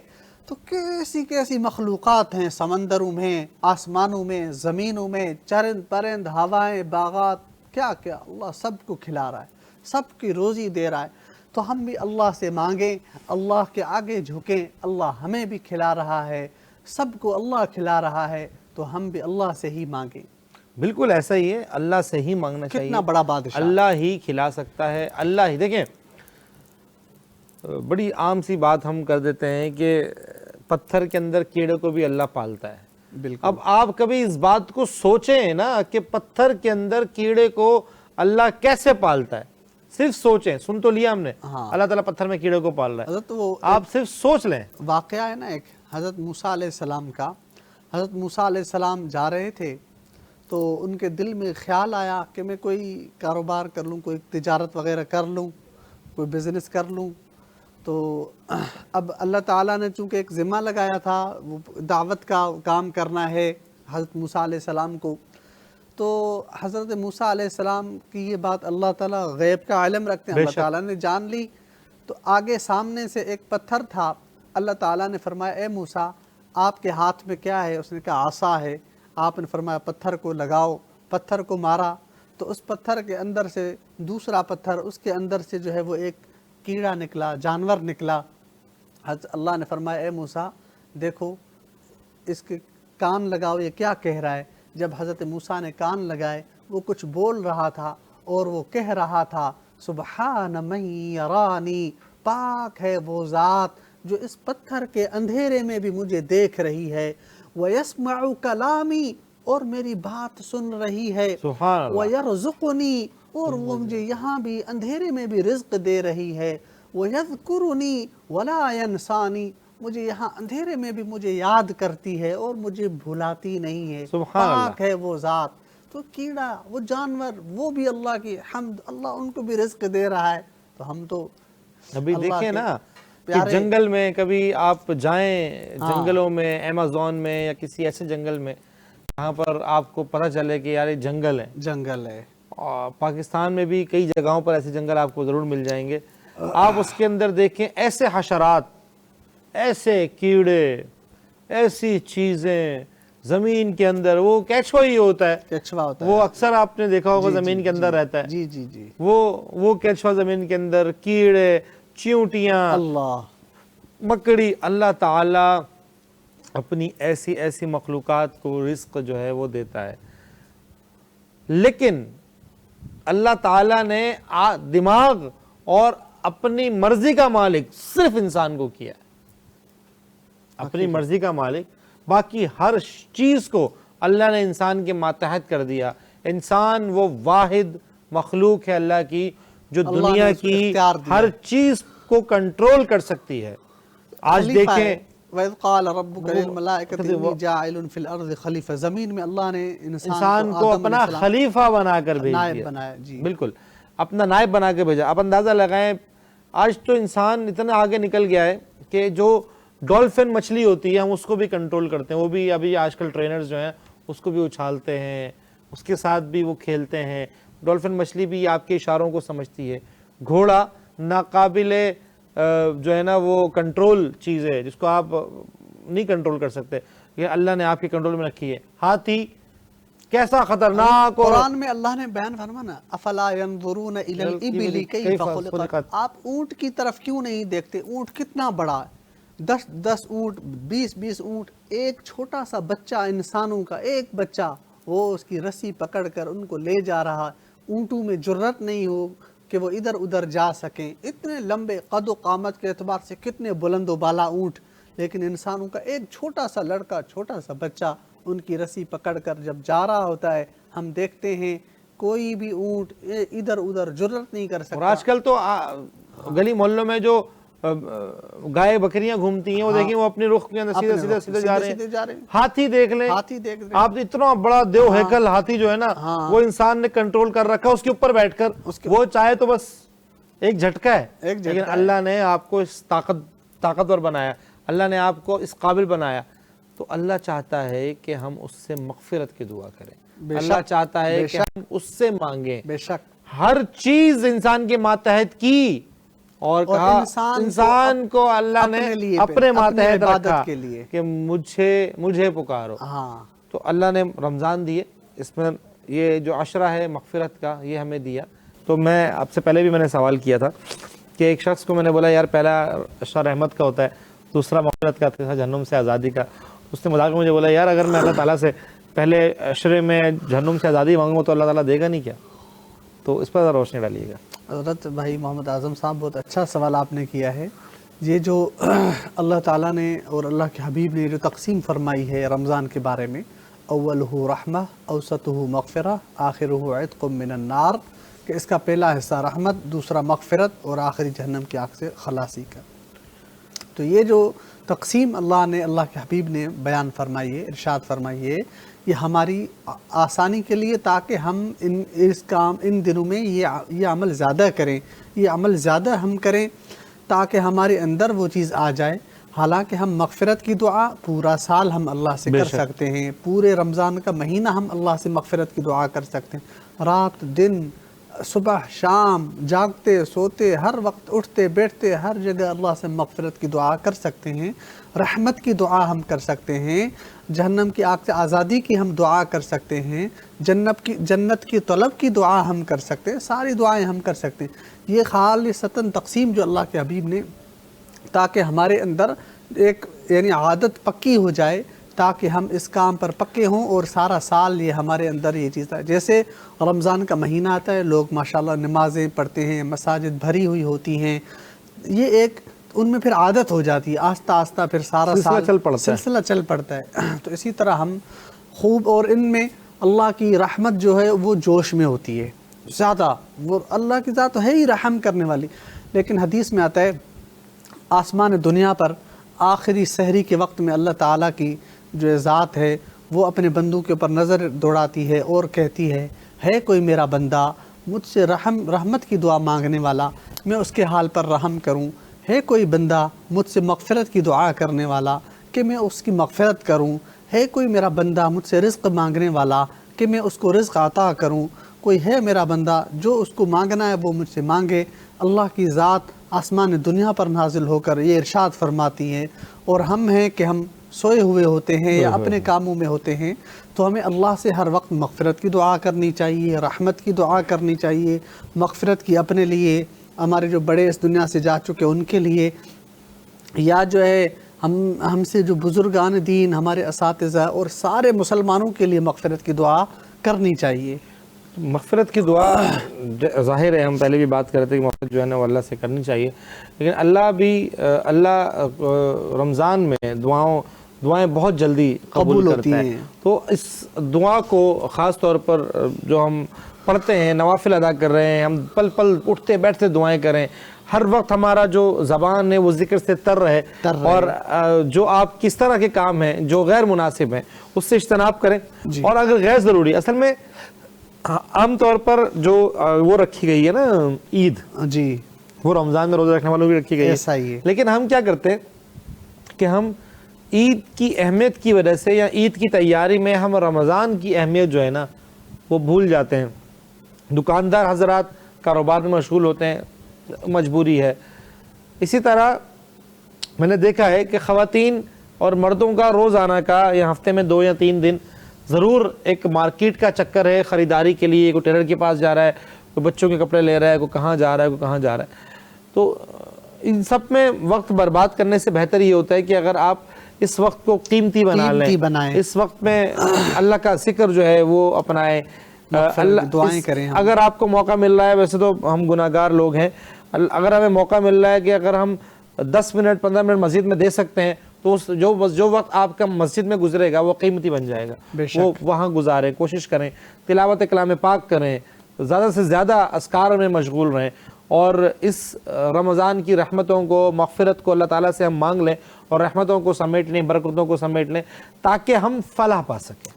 تو کیسی کیسی مخلوقات ہیں سمندروں میں، آسمانوں میں، زمینوں میں، چرند پرند، ہوائیں، باغات، کیا کیا اللہ سب کو کھلا رہا ہے، سب کی روزی دے رہا ہے۔ تو ہم بھی اللہ سے مانگیں، اللہ کے آگے جھکیں، اللہ ہمیں بھی کھلا رہا ہے، سب کو اللہ کھلا رہا ہے، تو ہم بھی اللہ سے ہی مانگیں۔ بالکل ایسا ہی ہے، اللہ سے ہی مانگنا چاہیے، کتنا بڑا بادشاہ، اللہ ہی کھلا سکتا ہے، اللہ ہی۔ دیکھیں بڑی عام سی بات ہم کر دیتے ہیں کہ پتھر کے اندر کیڑے کو بھی اللہ پالتا ہے۔ بالکل، اب آپ کبھی اس بات کو سوچیں نا کہ پتھر کے اندر کیڑے کو اللہ کیسے پالتا ہے، صرف سوچیں، سن تو لیا ہم نے، اللہ تعالیٰ پتھر میں کیڑے کو پال رہا ہے، حضرت وہ آپ صرف سوچ لیں۔ واقعہ ہے نا ایک حضرت موسیٰ علیہ السلام کا، حضرت موسیٰ علیہ السلام جا رہے تھے تو ان کے دل میں خیال آیا کہ میں کوئی کاروبار کر لوں، کوئی تجارت وغیرہ کر لوں، کوئی بزنس کر لوں۔ تو اب اللہ تعالیٰ نے چونکہ ایک ذمہ لگایا تھا، وہ دعوت کا کام کرنا ہے حضرت موسیٰ علیہ السلام کو، تو حضرت موسیٰ علیہ السلام کی یہ بات اللہ تعالیٰ غیب کا علم رکھتے ہیں، اللہ تعالیٰ نے جان لی۔ تو آگے سامنے سے ایک پتھر تھا، اللہ تعالیٰ نے فرمایا اے موسیٰ آپ کے ہاتھ میں کیا ہے؟ اس نے کہا عصا ہے۔ آپ نے فرمایا پتھر کو لگاؤ، پتھر کو مارا تو اس پتھر کے اندر سے دوسرا پتھر، اس کے اندر سے جو ہے وہ ایک کیڑا نکلا، جانور نکلا۔ حضرت اللہ نے فرمایا اے موسیٰ دیکھو اس کے کان لگاؤ، یہ کیا کہہ رہا ہے؟ جب حضرت موسیٰ نے کان لگائے وہ کچھ بول رہا تھا اور وہ کہہ رہا تھا سبحان من یرانی، پاک ہے وہ ذات جو اس پتھر کے اندھیرے میں بھی مجھے دیکھ رہی ہے، وَيَسْمَعُ کلامی، اور میری بات سن رہی ہے، سبحان اللہ، وَيَرْزُقُنِي، اور وہ مجھے یہاں بھی اندھیرے میں بھی رزق دے رہی ہے، وَيَذْكُرُنِي وَلَا يَنْسَانِي، مجھے یہاں اندھیرے میں بھی مجھے یاد کرتی ہے اور مجھے بھلاتی نہیں ہے، سبحان اللہ، پاک ہے وہ ذات۔ تو کیڑا، وہ جانور، وہ بھی اللہ کی حمد، اللہ ان کو بھی رزق دے رہا ہے۔ تو ہم تو ابھی اللہ دیکھیں کے نا کہ پیارے، جنگل میں کبھی آپ جائیں، جنگلوں میں، ایمیزون میں یا کسی ایسے جنگل میں جہاں پر آپ کو پتہ چلے کہ یار یہ جنگل ہے، جنگل ہے، اور پاکستان میں بھی کئی جگہوں پر ایسے جنگل آپ کو ضرور مل جائیں گے، آپ اس کے اندر دیکھیں ایسے حشرات، ایسے کیڑے، ایسی چیزیں زمین کے اندر، وہ کیچوا ہی ہوتا ہے، کیچوا ہوتا ہے، وہ اکثر آپ نے دیکھا ہوگا زمین کے اندر رہتا ہے، جی جی جی، وہ کیچوا زمین کے اندر، کیڑے، چیونٹیاں، اللہ، مکڑی، اللہ تعالیٰ اپنی ایسی ایسی مخلوقات کو رزق جو ہے وہ دیتا ہے، لیکن اللہ تعالیٰ نے دماغ اور اپنی مرضی کا مالک صرف انسان کو کیا ہے، اپنی مرضی کا مالک، باقی ہر چیز کو اللہ نے انسان کے ماتحت کر دیا۔ انسان وہ واحد مخلوق ہے اللہ کی جو اللہ دنیا نے اس کو کی اختیار دیا، ہر چیز کو کنٹرول کر سکتی ہے۔ آج خلیفہ ہے۔ دیکھیں وَإِذْ قَالَ رَبُّكَ لِلْمَلَائِكَةِ إِنِّي جَاعِلٌ فِي الْأَرْضِ خلیفہ، زمین میں اللہ نے انسان کو اپنا خلیفہ بنا کر بھیج نائب دیا، بنایا، جی بالکل اپنا نائب بنا کے بھیجا۔ آپ اندازہ لگائیں، آج تو انسان اتنا آگے نکل گیا ہے کہ جو ڈولفن مچھلی ہوتی ہے ہم اس کو بھی کنٹرول کرتے ہیں، وہ بھی ابھی آج کل ٹرینرز جو ہیں اس کو بھی اچھالتے ہیں، اس کے ساتھ بھی وہ کھیلتے ہیں۔ ڈولفن مچھلی بھی آپ کے اشاروں کو سمجھتی ہے۔ گھوڑا ناقابل جو ہے نا وہ کنٹرول چیز ہے جس کو آپ نہیں کنٹرول کر سکتے، یہ اللہ نے آپ کے کنٹرول میں رکھی ہے۔ ہاتھی کیسا خطرناک، اور قرآن میں اللہ نے بیان فرمانا افلا ينظرون الى الابل کیف خلقت، آپ اونٹ کی طرف کیوں نہیں دیکھتے؟ اونٹ کتنا بڑا ہے، 10 اونٹ، 20 اونٹ، ایک چھوٹا سا بچہ انسانوں کا، ایک بچہ وہ اس کی رسی پکڑ کر ان کو لے جا رہا، اونٹوں میں جرت نہیں ہو کہ وہ ادھر ادھر جا سکیں، اتنے لمبے قد و قامت کے اعتبار سے کتنے بلند و بالا اونٹ، لیکن انسانوں کا ایک چھوٹا سا لڑکا، چھوٹا سا بچہ ان کی رسی پکڑ کر جب جا رہا ہوتا ہے، ہم دیکھتے ہیں کوئی بھی اونٹ ادھر ادھر جرت نہیں کر سکتا۔ اور آج کل تو گلی محلوں میں جو گائے بکریاں گھومتی ہیں وہ دیکھیں، وہ اپنے رخ کے اندر سیدھے سیدھے جا رہے ہیں۔ ہاتھی دیکھ لیں، آپ اتنا بڑا دیو ہیکل ہاتھی جو ہے نا، وہ انسان نے کنٹرول کر رکھا، اس کے اوپر بیٹھ کر وہ چاہے تو بس ایک جھٹکا ہے، لیکن اللہ نے آپ کو اس طاقتور بنایا، اللہ نے آپ کو اس قابل بنایا، تو اللہ چاہتا ہے کہ ہم اس سے مغفرت کی دعا کریں، اللہ چاہتا ہے کہ ہم اس سے مانگیں۔ بے شک ہر چیز انسان کے ماتحت کی، اور کہا انسان کو اللہ نے اپنے ماتحت رکھا کہ مجھے پکارو۔ تو اللہ نے رمضان دیے، اس میں یہ جو عشرہ ہے مغفرت کا یہ ہمیں دیا۔ تو میں آپ سے پہلے بھی میں نے سوال کیا تھا کہ ایک شخص کو میں نے بولا یار پہلا عشرہ رحمت کا ہوتا ہے، دوسرا مغفرت کا، تیسرا جہنم سے آزادی کا۔ اس نے مذاق میں مجھے بولا یار اگر میں اللہ تعالیٰ سے پہلے عشرے میں جہنم سے آزادی مانگوں تو اللہ تعالیٰ دے گا نہیں کیا؟ تو اس پر روشنی ڈالیے گا۔ حضرت بھائی محمد اعظم صاحب، بہت اچھا سوال آپ نے کیا ہے۔ یہ جو اللہ تعالیٰ نے اور اللہ کے حبیب نے جو تقسیم فرمائی ہے رمضان کے بارے میں، اولہ رحمہ، اوسطہ مغفرہ، آخرہ عتق من النار، کہ اس کا پہلا حصہ رحمت، دوسرا مغفرت اور آخری جہنم کی آگ سے خلاصی کا۔ تو یہ جو تقسیم اللہ کے حبیب نے بیان فرمائی ہے، ارشاد فرمائی ہے، یہ ہماری آسانی کے لیے، تاکہ ہم ان دنوں میں یہ عمل زیادہ کریں، یہ عمل زیادہ ہم کریں تاکہ ہمارے اندر وہ چیز آ جائے۔ حالانکہ ہم مغفرت کی دعا پورا سال ہم اللہ سے کر سکتے ہیں، پورے رمضان کا مہینہ ہم اللہ سے مغفرت کی دعا کر سکتے ہیں، رات دن، صبح شام، جاگتے سوتے، ہر وقت اٹھتے بیٹھتے، ہر جگہ اللہ سے مغفرت کی دعا کر سکتے ہیں، رحمت کی دعا ہم کر سکتے ہیں، جہنم کی آگ سے آزادی کی ہم دعا کر سکتے ہیں، جنت کی طلب کی دعا ہم کر سکتے ہیں، ساری دعائیں ہم کر سکتے ہیں۔ یہ خالصتاً تقسیم جو اللہ کے حبیب نے، تاکہ ہمارے اندر ایک یعنی عادت پکی ہو جائے، تاکہ ہم اس کام پر پکے ہوں اور سارا سال یہ ہمارے اندر یہ چیز ہے۔ جیسے رمضان کا مہینہ آتا ہے، لوگ ماشاءاللہ نمازیں پڑھتے ہیں، مساجد بھری ہوئی ہوتی ہیں، یہ ایک ان میں پھر عادت ہو جاتی ہے، آہستہ آہستہ پھر سارا سال سلسلہ چل پڑتا ہے۔ تو اسی طرح ہم خوب، اور ان میں اللہ کی رحمت جو ہے وہ جوش میں ہوتی ہے زیادہ، وہ اللہ کی ذات ہے ہی رحم کرنے والی، لیکن حدیث میں آتا ہے آسمان دنیا پر آخری سحری کے وقت میں اللہ تعالیٰ کی جو ذات ہے وہ اپنے بندوں کے اوپر نظر دوڑاتی ہے اور کہتی ہے کوئی میرا بندہ مجھ سے رحمت کی دعا مانگنے والا، میں اس کے حال پر رحم کروں، ہے کوئی بندہ مجھ سے مغفرت کی دعا کرنے والا کہ میں اس کی مغفرت کروں، ہے کوئی میرا بندہ مجھ سے رزق مانگنے والا کہ میں اس کو رزق عطا کروں، کوئی ہے میرا بندہ جو اس کو مانگنا ہے وہ مجھ سے مانگے۔ اللہ کی ذات آسمان دنیا پر نازل ہو کر یہ ارشاد فرماتی ہے، اور ہم ہیں کہ ہم سوئے ہوئے ہوتے ہیں یا اپنے کاموں میں ہوتے ہیں، تو ہمیں اللہ سے ہر وقت مغفرت کی دعا کرنی چاہیے، رحمت کی دعا کرنی چاہیے، مغفرت کی اپنے لیے، ہمارے جو بڑے اس دنیا سے جا چکے ان کے لیے، یا جو ہے ہم سے جو بزرگان دین، ہمارے اساتذہ اور سارے مسلمانوں کے لیے مغفرت کی دعا کرنی چاہیے۔ مغفرت کی دعا ظاہر ہے، ہم پہلے بھی بات کر رہے تھے کہ مغفرت جو ہے نا وہ اللہ سے کرنی چاہیے، لیکن اللہ رمضان میں دعائیں بہت جلدی قبول کرتا ہے۔ تو اس دعا کو خاص طور پر جو ہم پڑھتے ہیں، نوافل ادا کر رہے ہیں، ہم پل پل اٹھتے بیٹھتے دعائیں کریں، ہر وقت ہمارا جو زبان ہے وہ ذکر سے تر رہے، اور جو آپ کس طرح کے کام ہیں جو غیر مناسب ہیں اس سے اجتناب کریں، اور اگر غیر ضروری، اصل میں عام طور پر جو وہ رکھی گئی ہے نا عید، جی وہ رمضان میں روزہ رکھنے والوں کی رکھی گئی ہے، لیکن ہم کیا کرتے ہیں کہ ہم عید کی اہمیت کی وجہ سے یا عید کی تیاری میں ہم رمضان کی اہمیت جو ہے نا وہ بھول جاتے ہیں۔ دکاندار حضرات کاروبار میں مشغول ہوتے ہیں، مجبوری ہے۔ اسی طرح میں نے دیکھا ہے کہ خواتین اور مردوں کا روزانہ کا یا ہفتے میں 2 یا 3 دن ضرور ایک مارکیٹ کا چکر ہے خریداری کے لیے، کوئی ٹیلر کے پاس جا رہا ہے، کوئی بچوں کے کپڑے لے رہا ہے، کوئی کہاں جا رہا ہے، کوئی کہاں جا رہا ہے۔ تو ان سب میں وقت برباد کرنے سے بہتر یہ ہوتا ہے کہ اگر آپ اس وقت کو قیمتی بنا لیں، بنائیں، اس وقت میں اللہ کا ذکر جو ہے وہ اپنائیں، دعائیں کریں. اگر آپ کو موقع مل رہا ہے، ویسے تو ہم گناہ گار لوگ ہیں، اگر ہمیں موقع مل رہا ہے کہ اگر ہم 10 منٹ 15 منٹ مسجد میں دے سکتے ہیں تو جو وقت آپ کا مسجد میں گزرے گا وہ قیمتی بن جائے گا، وہ وہاں گزاریں، کوشش کریں، تلاوت کلام پاک کریں، زیادہ سے زیادہ اذکار میں مشغول رہیں، اور اس رمضان کی رحمتوں کو، مغفرت کو اللہ تعالیٰ سے ہم مانگ لیں اور رحمتوں کو سمیٹ لیں، برکتوں کو سمیٹ لیں، تاکہ ہم فلاح پا سکیں.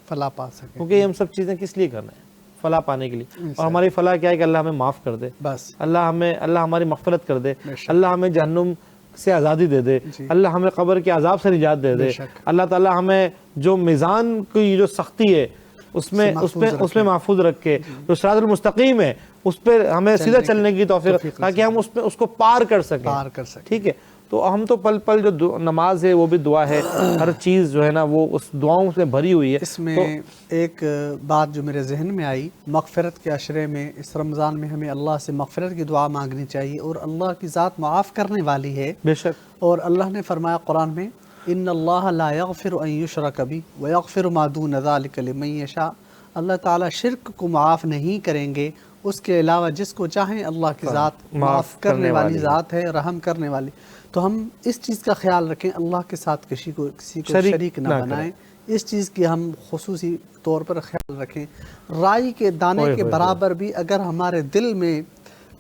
کیونکہ یہ ہم سب چیزیں کس لیے کر رہے ہیں؟ فلاح پانے کے لیے. اور ہماری فلاح کیا ہے کہ اللہ ہمیں معاف کر دے، بس اللہ ہماری مغفرت کر دے، اللہ ہمیں جہنم سے آزادی دے دے، اللہ ہمیں قبر کے عذاب سے نجات دے دے، اللہ تعالیٰ ہمیں جو میزان کی جو سختی ہے اس میں محفوظ رکھے، جو صراط المستقیم ہے اس پہ ہمیں سیدھا چلنے کی توفیق، تاکہ ہم اس کو پار کر سکیں. ٹھیک ہے، تو ہم تو پل پل جو نماز ہے وہ بھی دعا ہے، ہر چیز جو ہے نا وہ اس دعاؤں سے بھری ہوئی ہے. اس میں ایک بات جو میرے ذہن میں آئی، مغفرت کے عشرے میں اس رمضان میں ہمیں اللہ سے مغفرت کی دعا مانگنی چاہیے، اور اللہ کی ذات معاف کرنے والی ہے. بے شک. اور اللہ نے فرمایا قرآن میں، ان اللہ لا یغفر ان یشرک بہ ویغفر ما دون ذلک لمن یشاء. اللہ تعالیٰ شرک کو معاف نہیں کریں گے، اس کے علاوہ جس کو چاہیں. اللہ کی ذات معاف کرنے والی ذات ہے، رحم کرنے والی. تو ہم اس چیز کا خیال رکھیں، اللہ کے ساتھ کسی کو شریک نہ بنائیں. اس چیز کی ہم خصوصی طور پر خیال رکھیں. رائی کے دانے کے برابر بھی اگر ہمارے دل میں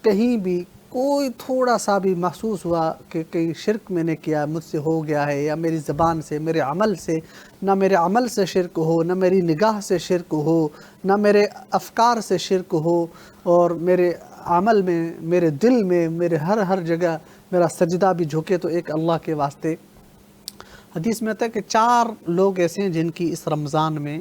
کہیں بھی کوئی تھوڑا سا بھی محسوس ہوا کہ کہیں شرک میں نے کیا، مجھ سے ہو گیا ہے، یا میری زبان سے، میرے عمل سے، نہ میرے عمل سے شرک ہو، نہ میری نگاہ سے شرک ہو، نہ میرے افکار سے شرک ہو، اور میرے عمل میں، میرے دل میں، میرے ہر جگہ میرا سجدہ بھی جھکے، تو ایک اللہ کے واسطے حدیث میں آتا ہے کہ 4 لوگ ایسے ہیں جن کی اس رمضان میں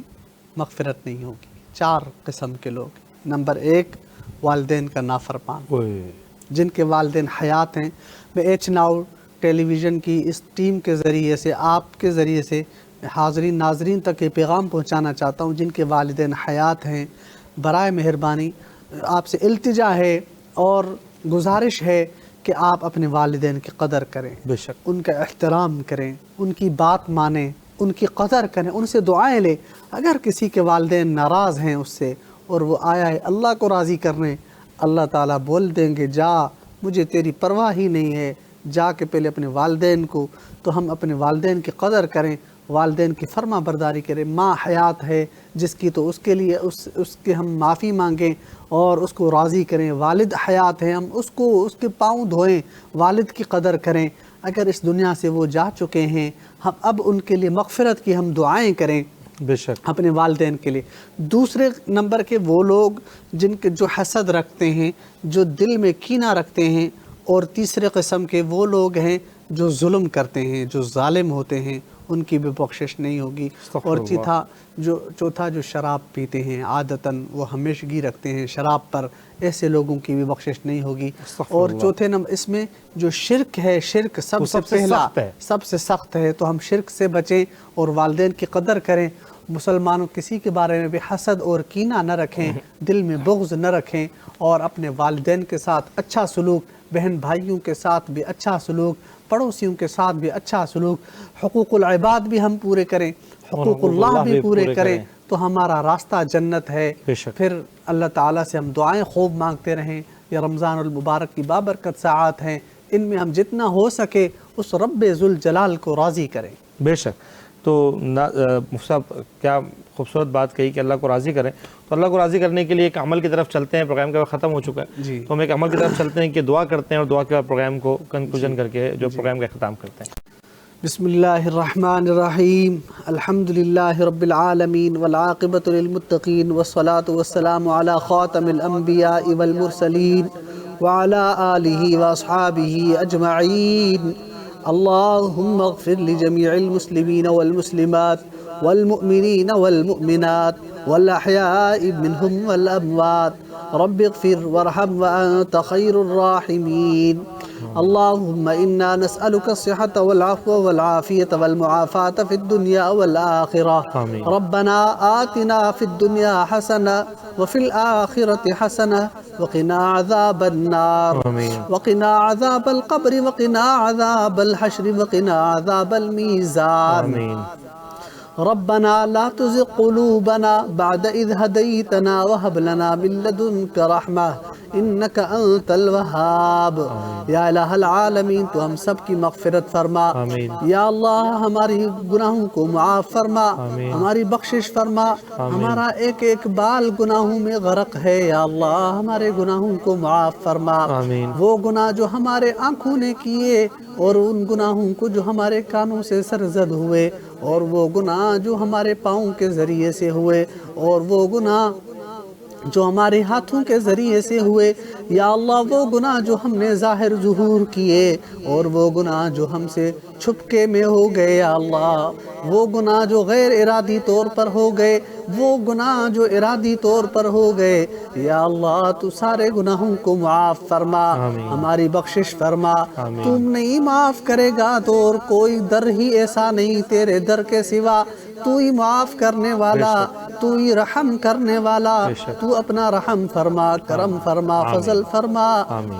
مغفرت نہیں ہوگی. 4 قسم کے لوگ. نمبر 1، والدین کا نافرمان، جن کے والدین حیات ہیں. میں ایچ ناؤ ٹیلی ویژن کی اس ٹیم کے ذریعے سے، آپ کے ذریعے سے حاضرین ناظرین تک یہ پیغام پہنچانا چاہتا ہوں، جن کے والدین حیات ہیں، برائے مہربانی آپ سے التجا ہے اور گزارش ہے کہ آپ اپنے والدین کی قدر کریں، بے شک، ان کا احترام کریں، ان کی بات مانیں، ان کی قدر کریں، ان سے دعائیں لیں. اگر کسی کے والدین ناراض ہیں اس سے اور وہ آیا ہے اللہ کو راضی کرنے، اللہ تعالیٰ بول دیں گے جا، مجھے تیری پرواہ ہی نہیں ہے، جا کے پہلے اپنے والدین کو. تو ہم اپنے والدین کی قدر کریں، والدین کی فرما برداری کریں. ماں حیات ہے جس کی، تو اس کے لیے اس کے ہم معافی مانگیں اور اس کو راضی کریں. والد حیات ہیں، ہم اس کے پاؤں دھوئیں، والد کی قدر کریں. اگر اس دنیا سے وہ جا چکے ہیں، ہم اب ان کے لیے مغفرت کی ہم دعائیں کریں، بے شک، اپنے والدین کے لیے. دوسرے نمبر کے وہ لوگ جن کے جو حسد رکھتے ہیں، جو دل میں کینہ رکھتے ہیں. اور تیسرے قسم کے وہ لوگ ہیں جو ظلم کرتے ہیں، جو ظالم ہوتے ہیں، ان کی بھی بخشش نہیں ہوگی. اور چوتھا جو شراب پیتے ہیں، عادتاً وہ ہمیشگی رکھتے ہیں شراب پر، ایسے لوگوں کی بھی بخشش نہیں ہوگی. اور چوتھے نمبر اس میں جو شرک ہے، شرک سب سے پہلا، سب سے سخت ہے. تو ہم شرک سے بچیں اور والدین کی قدر کریں. مسلمانوں کسی کے بارے میں بھی حسد اور کینہ نہ رکھیں، دل میں بغض نہ رکھیں، اور اپنے والدین کے ساتھ اچھا سلوک، بہن بھائیوں کے ساتھ بھی اچھا سلوک، پڑوسیوں کے ساتھ بھی اچھا سلوک. حقوق العباد بھی ہم پورے کریں، حقوق اللہ بھی پورے کریں، تو ہمارا راستہ جنت ہے. پھر اللہ تعالیٰ سے ہم دعائیں خوب مانگتے رہیں. یہ رمضان المبارک کی بابرکت ساعات ہیں، ان میں ہم جتنا ہو سکے اس رب ذوالجلال کو راضی کریں. بے شک. تو مفتی صاحب کیا خوبصورت بات کہی کہ اللہ کو راضی کریں. تو اللہ کو راضی کرنے کے لیے ایک عمل کی طرف چلتے ہیں. پروگرام کا وقت ختم ہو چکا ہے، تو ہم ایک عمل کی طرف چلتے ہیں کہ دعا کرتے ہیں، اور دعا کے بعد پروگرام کو کنکلوژن کر کے جو پروگرام کا اختتام کرتے ہیں. بسم اللہ الرحمن الرحیم. الحمد للہ رب العالمین والعاقبۃ للمتقین والصلاة والسلام علی خاتم الانبیاء والمرسلین وعلی آلہ واصحابہ اجمعین. اللهم اغفر لجميع المسلمين والمسلمات والمؤمنين والمؤمنات والأحياء منهم والأموات رب اغفر وارحم وأنت خير الراحمين. اللهم إنا نسألك الصحة والعفو والعافية والمعافاة في الدنيا والآخرة. آمين. ربنا آتنا في الدنيا حسنة وفي الآخرة حسنة وقنا عذاب النار. آمين. وقنا عذاب القبر وقنا عذاب الحشر وقنا عذاب الميزان. آمين. ربنا لا تزغ قلوبنا بعد إذ هديتنا وهب لنا من لدنك رحمة إنك أنت الوهاب. یا الہ العالمین تو ہم سب کی مغفرت فرما. آمین. یا اللہ ہماری گناہوں کو معاف فرما. آمین. ہماری بخشش فرما. ہمارا ایک ایک بال گناہوں میں غرق ہے. یا اللہ ہمارے گناہوں کو معاف فرما. آمین. وہ گناہ جو ہمارے آنکھوں نے کیے اور ان گناہوں کو جو ہمارے کانوں سے سرزد ہوئے اور وہ گناہ جو ہمارے پاؤں کے ذریعے سے ہوئے اور وہ گناہ جو ہمارے ہاتھوں کے ذریعے سے ہوئے. یا اللہ وہ گناہ جو ہم نے ظاہر ظہور کیے اور وہ گناہ جو ہم سے چھپکے میں ہو گئے. یا اللہ وہ گناہ جو غیر ارادی طور پر ہو گئے وہ گناہ جو ارادی طور پر ہو گئے. یا اللہ تو سارے گناہوں کو معاف فرما. آمین. ہماری بخشش فرما. آمین. تم نہیں معاف کرے گا تو اور کوئی در ہی ایسا نہیں تیرے در کے سوا. تو ہی معاف کرنے والا, تو ہی رحم کرنے والا. تو اپنا رحم فرما, کرم فرما, فضل فرما,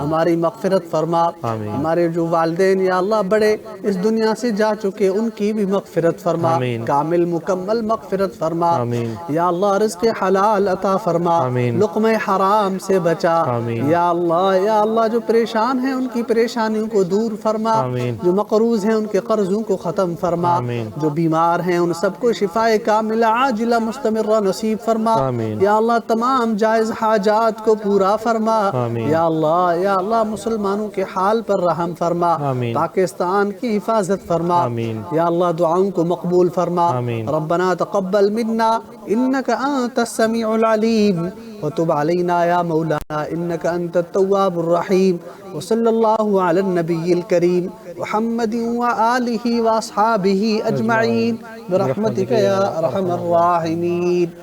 ہماری مغفرت فرما. آمین. ہمارے جو والدین یا اللہ بڑے اس دنیا سے جا چکے ان کی بھی مغفرت فرما. آمین. کامل مکمل مغفرت فرما. آمین. یا اللہ رزق حلال عطا فرما. آمین. لقمہ حرام سے بچا. آمین. یا اللہ جو پریشان ہیں ان کی پریشانیوں کو دور فرما. آمین. جو مقروض ہیں ان کے قرضوں کو ختم فرما. آمین. جو بیمار ہیں ان سب کو شفاء کاملہ عاجلہ مستمرہ نصیب فرما. آمین. یا اللہ تمام جائز حاجات کو پورا فرما. آمین. یا اللہ مسلمانوں کے حال پر رحم فرما. آمین. پاکستان کی حفاظت فرما. آمین. یا اللہ دعاؤں کو مقبول فرما. آمین. ربنا تقبل منا انك انت السميع العليم وتب علينا يا مولانا انك انت التواب الرحيم. وصلى الله على النبي الكريم محمد وآله واصحابه اجمعين برحمتك يا ارحم الراحمين.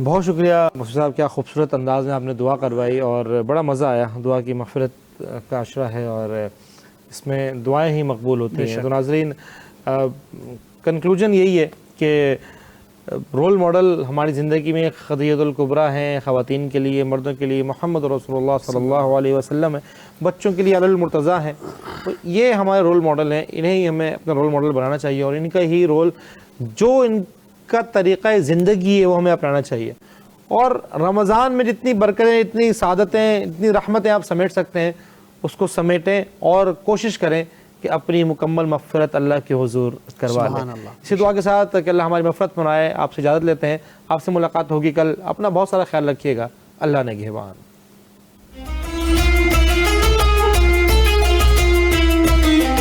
بہت شکریہ مفتی صاحب, کیا خوبصورت انداز میں آپ نے دعا کروائی اور بڑا مزہ آیا. دعا کی مغفرت کا عشرہ ہے اور اس میں دعائیں ہی مقبول ہوتی ہیں. تو ناظرین کنکلوژن یہی ہے کہ رول ماڈل ہماری زندگی میں خدیجۃ الکبریٰ ہیں, خواتین کے لیے, مردوں کے لیے محمد رسول اللہ صلی اللہ علیہ وسلم ہے, بچوں کے لیے علی المرتضیٰ ہیں. تو یہ ہمارے رول ماڈل ہیں, انہیں ہی ہمیں اپنا رول ماڈل بنانا چاہیے اور ان کا ہی رول جو ان کا طریقہ زندگی ہے وہ ہمیں اپنانا چاہیے. اور رمضان میں جتنی برکتیں, اتنی سعادتیں, اتنی رحمتیں آپ سمیٹ سکتے ہیں اس کو سمیٹیں اور کوشش کریں کہ اپنی مکمل مغفرت اللہ کے حضور کروا لیں. اسی دعا کے ساتھ کہ اللہ ہماری مغفرت بنائے, آپ سے اجازت لیتے ہیں. آپ سے ملاقات ہوگی کل. اپنا بہت سارا خیال رکھیے گا. اللہ نگہبان.